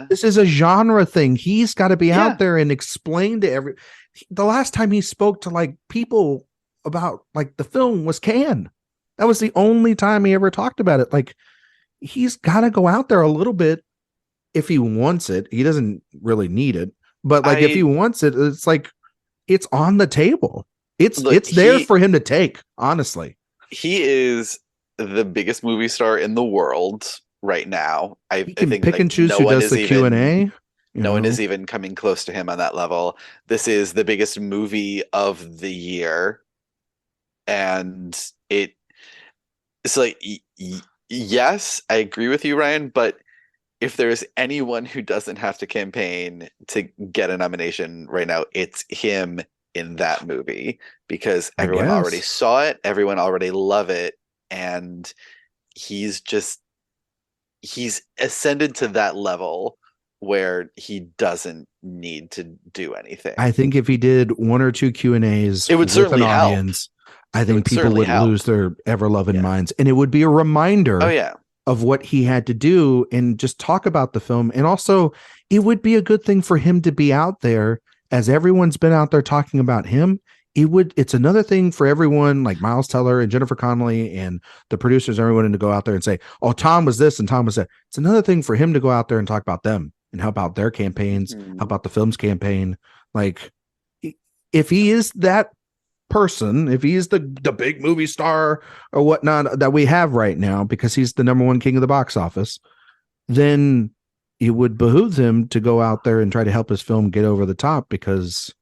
this is a genre thing. He's got to be out there and explain to the last time he spoke to like people about like the film was Cannes. That was the only time he ever talked about it. Like he's got to go out there a little bit if he wants it. He doesn't really need it, but like if he wants it, it's like, it's on the table. It's there for him to take, honestly.
He is the biggest movie star in the world right now. I think
pick and choose who does the Q&A.
No one is even coming close to him on that level. This is the biggest movie of the year. And it's like, yes, I agree with you, Ryan, but if there's anyone who doesn't have to campaign to get a nomination right now, it's him in that movie, because everyone already saw it, everyone already love it, and he's ascended to that level where he doesn't need to do anything.
I think if he did one or two Q&As
it would
with an
help.
audience, I think people would lose their ever-loving minds, and it would be a reminder of what he had to do and just talk about the film. And also, it would be a good thing for him to be out there, as everyone's been out there talking about him. It's another thing for everyone, like Miles Teller and Jennifer Connelly and the producers, everyone, to go out there and say, oh, Tom was this and Tom was that. It's another thing for him to go out there and talk about them and help out their campaigns, help out the film's campaign. Like, if he is that person, if he is the big movie star or whatnot that we have right now, because he's the number one king of the box office, then it would behoove him to go out there and try to help his film get over the top, because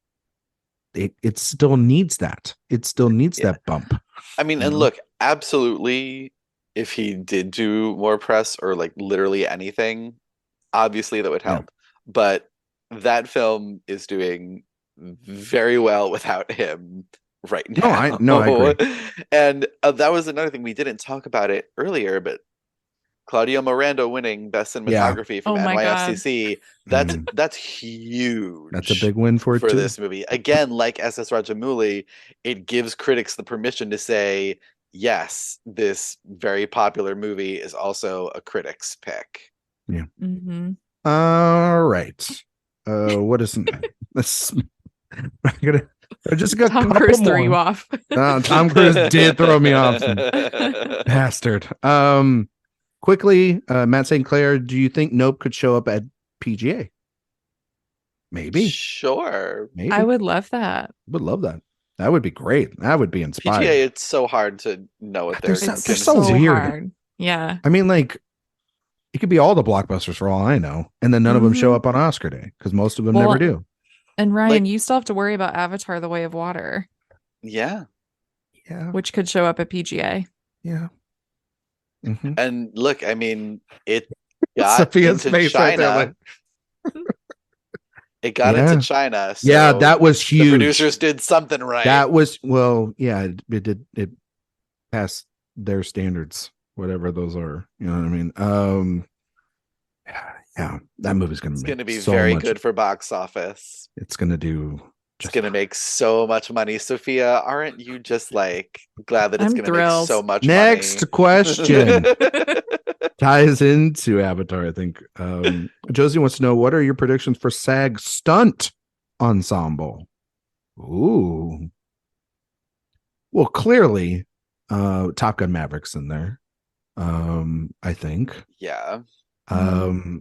it still needs that. It still needs that bump.
I mean, and look, absolutely, if he did do more press or like literally anything, obviously that would help. But that film is doing very well without him right now.
I agree.
And that was another thing, we didn't talk about it earlier, but Claudio Morando winning Best Cinematography from NYFCC. That's huge.
That's a big win for
this movie. Again, like SS Rajamouli, it gives critics the permission to say, yes, this very popular movie is also a critic's pick.
Yeah. All right. What is this?
Tom Cruise threw you off.
Tom Cruise did throw me off. Bastard. Quickly, Matt St. Clair, do you think Nope could show up at PGA? Maybe.
Sure.
Maybe.
I would love that.
Would love that. That would be great. That would be inspiring.
PGA, it's so hard to know what they're
so weird.
Hard. Yeah.
I mean, like, it could be all the blockbusters for all I know, and then none of them show up on Oscar day, because most of them never do.
And Ryan, you still have to worry about Avatar: The Way of Water.
Yeah.
Which could show up at PGA.
Yeah. Mm-hmm.
And look, I mean, it got
Sophia's
into
face
China.
right there,
it got into China. So
that was huge.
The producers did something right.
That was, it did. It passed their standards, whatever those are. You know what I mean? Yeah, that movie's going
to be very good for box office.
It's going to do.
It's going to make so much money. Sophia, aren't you just like glad that it's going to make so much money?
Next question ties into Avatar, I think. Josie wants to know, what are your predictions for SAG Stunt Ensemble? Ooh. Well, clearly, Top Gun Maverick's in there. I think.
Yeah.
I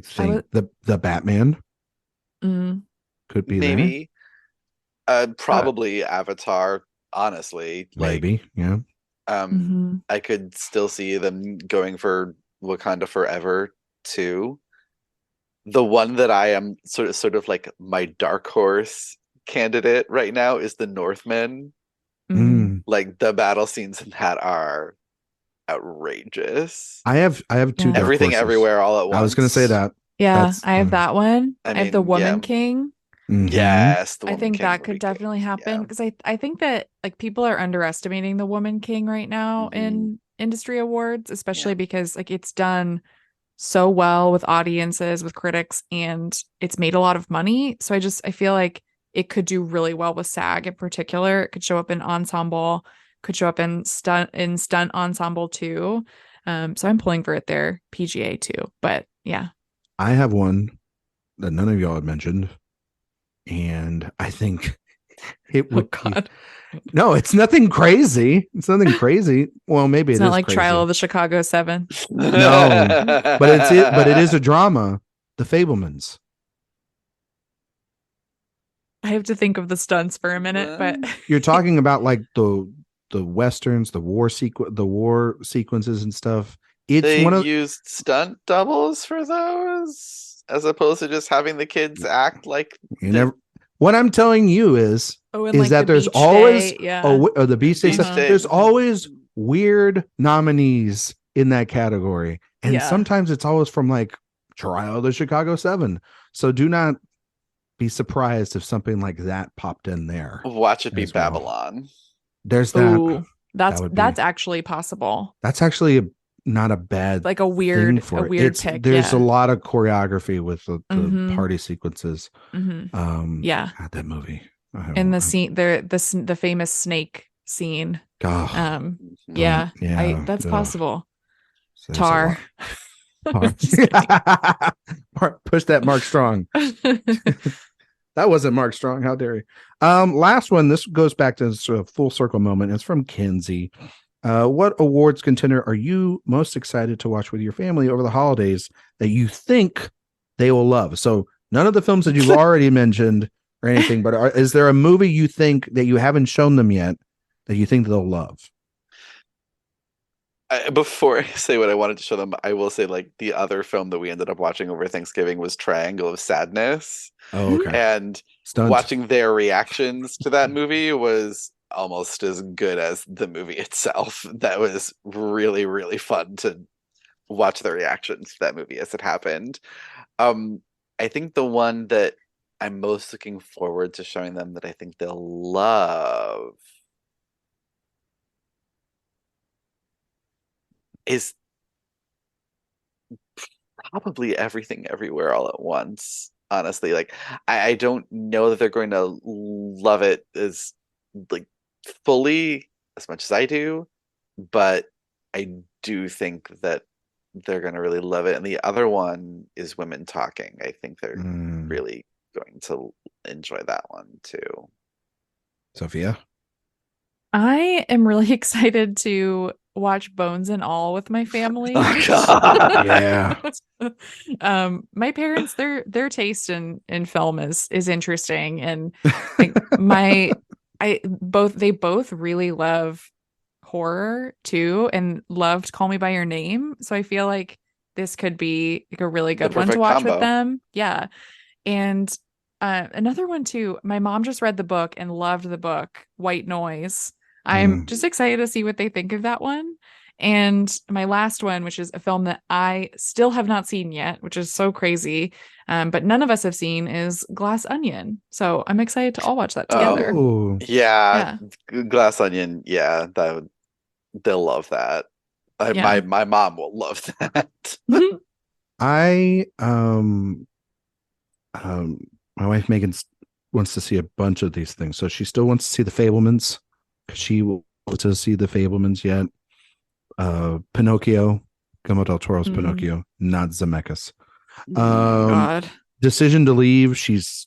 think the Batman could be
maybe there. Probably Avatar, honestly.
Maybe, yeah.
I could still see them going for Wakanda Forever too. The one that I am sort of like my dark horse candidate right now is The Northman. Like the battle scenes in that are outrageous.
I have two dark
Everything
horses.
Everywhere All at Once.
I was going to say that.
Yeah, I have that one. I have The Woman King.
Mm-hmm.
Yes,
I think that could definitely happen because I think that like people are underestimating The Woman King right now in industry awards, especially because like it's done so well with audiences, with critics, and it's made a lot of money. So I feel like it could do really well with SAG in particular. It could show up in ensemble, could show up in stunt ensemble too. So I'm pulling for it there, PGA too. But yeah.
I have one that none of y'all had mentioned. And I think it would.
Oh God.
No, it's nothing crazy. It's nothing crazy. Well, maybe
it's not like crazy. Trial of the Chicago 7.
No, but it is a drama. The Fabelmans.
I have to think of the stunts for a minute, but
you're talking about like the westerns, the war sequences and stuff.
They used stunt doubles for those, as opposed to just having the kids act like.
What I'm telling you is
like
that there's always
the
beach day stuff. There's always weird nominees in that category, and sometimes it's always from like Trial of the Chicago 7. So do not be surprised if something like that popped in there.
Watch it be Babylon.
There's that. Ooh,
that's actually possible.
That's actually not a bad
like a weird pick.
There's a lot of choreography with the party sequences. That movie
and the scene the famous snake scene. That's possible. Tar.
Push that Mark Strong. That wasn't Mark Strong. How dare you? Last one. This goes back to this full circle moment. It's from Kenzie. What awards contender are you most excited to watch with your family over the holidays that you think they will love? So none of the films that you've already mentioned or anything, but is there a movie you think that you haven't shown them yet that you think they'll love?
Before I say what I wanted to show them, I will say like the other film that we ended up watching over Thanksgiving was Triangle of Sadness.
Oh, okay.
And watching their reactions to that movie was almost as good as the movie itself. That was really, really fun to watch the reactions to that movie as it happened. I think the one that I'm most looking forward to showing them that I think they'll love is probably Everything Everywhere All at Once. Honestly, like I don't know that they're going to love it as like fully as much as I do, but I do think that they're going to really love it. And the other one is Women Talking. I think they're really going to enjoy that one too.
Sophia?
I am really excited to watch Bones and All with my family.
Oh God.
Yeah.
My parents, their taste in film is interesting, and like they both really love horror too, and loved Call Me by Your Name. So I feel like this could be like a really good one to watch combo with them. Yeah. And another one too, my mom just read the book and loved the book, White Noise. I'm just excited to see what they think of that one. And my last one, which is a film that I still have not seen yet, which is so crazy, but none of us have seen, is Glass Onion. So I'm excited to all watch that together.
Oh,
yeah. Glass Onion. Yeah, they'll love that. My mom will love that.
My wife Megan wants to see a bunch of these things, so she still wants to see The Fabelmans. She will to see The Fabelmans yet. Pinocchio, Guillermo del Toro's Pinocchio, not Zemeckis.
God.
Decision to Leave. She's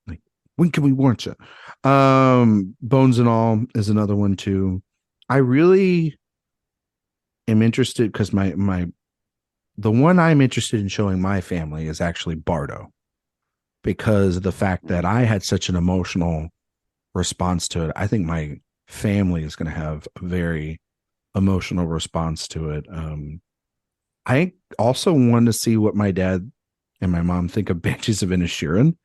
like, when can we watch it? Bones and All is another one too. I really am interested because the one I'm interested in showing my family is actually Bardo, because of the fact that I had such an emotional response to it. I think my family is going to have a very emotional response to it. I also want to see what my dad and my mom think of Banshees of Inisherin,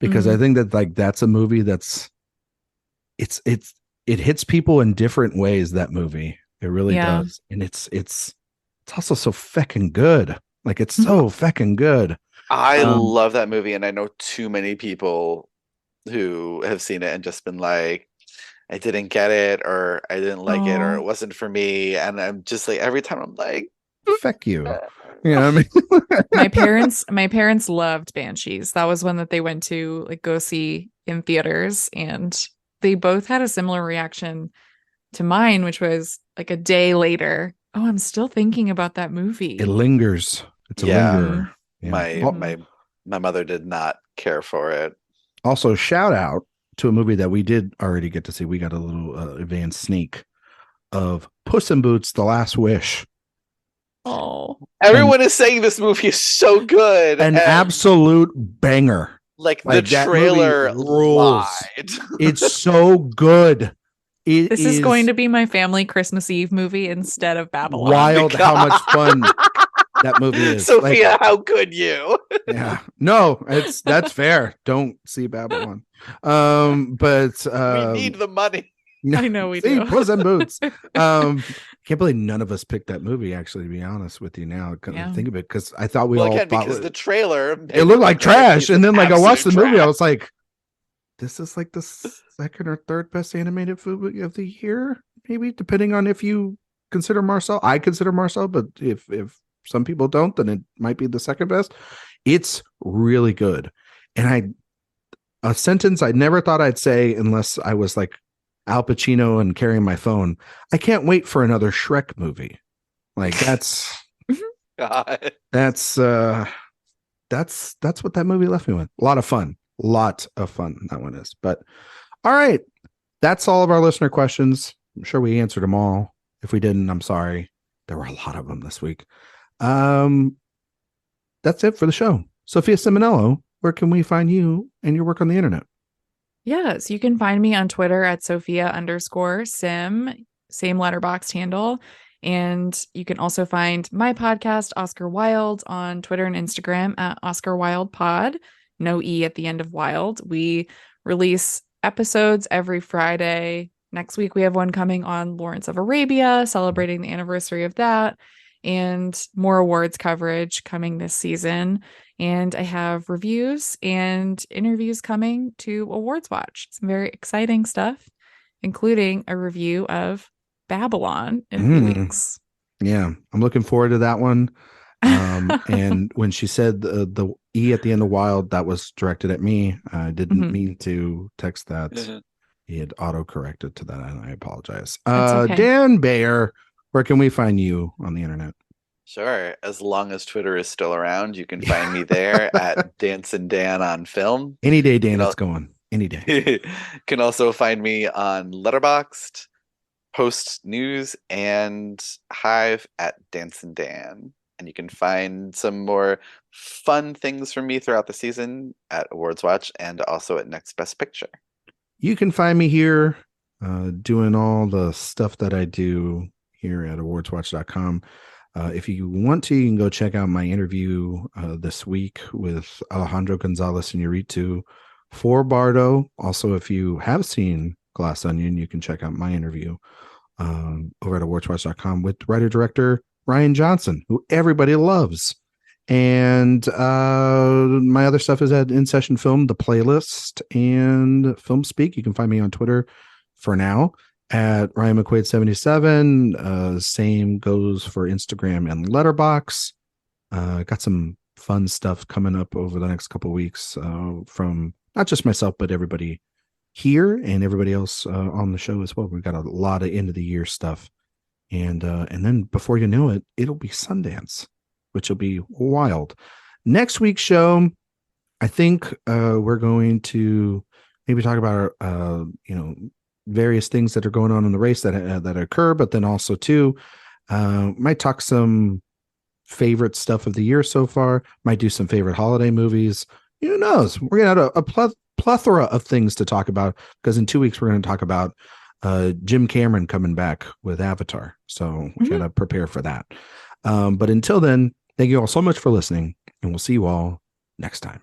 because I think that like that's a movie that's it hits people in different ways. That movie, it It really
Yeah.
does. And it's also so feckin' good. Like, it's so feckin' good.
I love that movie, and I know too many people who have seen it and just been like, I didn't get it, or I didn't like it, or
Aw.
it wasn't for me. And I'm just like, every time I'm like,
Feck you. You know what I mean?
My parents loved Banshees. That was one that they went to like go see in theaters, and they both had a similar reaction to mine, which was like a day later. Oh, I'm still thinking about that movie.
It lingers. It's a
Yeah.
lingerer. Yeah.
my mother did not care for it.
Also, shout out to a movie that we did already get to see. We got a little advanced sneak of Puss in Boots: The Last Wish.
Oh,
Everyone is saying this movie is so good.
An absolute banger.
Like the
Like, that movie
trailer
rules.
lied.
It's so good.
this is going to be my family Christmas Eve movie instead of Babylon.
wild how much fun that movie is.
Sophia,
Like,
how could you?
yeah, no, that's fair. Don't see Babylon. But
We need the money.
I know we
see,
do.
Puss in Boots. Can't believe none of us picked that movie. Actually, to be honest with you, now
Yeah.
think of it, because I thought we
Well,
all
again,
thought
because the trailer
it looked like trash, and then like I watched the
absolute
movie, I
trash.
was like, this is like the second or third best animated movie of the year, maybe, depending on if you consider Marcel. I consider Marcel, but if some people don't, then it might be the second best. It's really good. And a sentence I never thought I'd say unless I was like Al Pacino and carrying my phone. I can't wait for another Shrek movie. Like, that's
God.
that's what that movie left me with. A lot of fun. That one is. But all right, that's all of our listener questions. I'm sure we answered them all. If we didn't, I'm sorry. There were a lot of them this week. That's it for the show. Sophia Ciminello, where can we find you and your work on the internet?
Yes, you can find me on Twitter at Sophia_Sim, same letterboxd handle. And you can also find my podcast, Oscar Wilde, on Twitter and Instagram at Oscar Wilde Pod. No E at the end of Wild. We release episodes every Friday. Next week, we have one coming on Lawrence of Arabia, celebrating the anniversary of that, and more awards coverage coming this season. And I have reviews and interviews coming to AwardsWatch. Some very exciting stuff, including a review of Babylon in a few weeks.
Yeah, I'm looking forward to that one. And when she said the E at the end of Wild, that was directed at me. I didn't mean to text that. He had auto-corrected to that, and I apologize.
Okay.
Dan Bayer, where can we find you on the internet?
Sure. As long as Twitter is still around, you can find me there at Dancin' Dan on Film.
Any day, Dan, it's going. Any day.
You can also find me on Letterboxd, Post News, and Hive at Dancin' Dan. And you can find some more fun things from me throughout the season at AwardsWatch and also at Next Best Picture.
You can find me here doing all the stuff that I do here at awardswatch.com. If you want to, you can go check out my interview this week with Alejandro Gonzalez Iñárritu for Bardo. Also, if you have seen Glass Onion, you can check out my interview over at awardswatch.com with writer-director Ryan Johnson, who everybody loves. And my other stuff is at In Session Film, The Playlist, and Film Speak. You can find me on Twitter for now at Ryan McQuade 77. Same goes for Instagram and Letterbox. Got some fun stuff coming up over the next couple of weeks from not just myself, but everybody here and everybody else on the show as well. We've got a lot of end of the year stuff. And then before you know it, it'll be Sundance, which will be wild. Next week's show, I think we're going to maybe talk about various things that are going on in the race that occur, but then also too might talk some favorite stuff of the year so far. Might do some favorite holiday movies. Who knows? We're gonna have a plethora of things to talk about, because in 2 weeks we're going to talk about Jim Cameron coming back with Avatar. So we gotta prepare for that. But until then, thank you all so much for listening, and we'll see you all next time.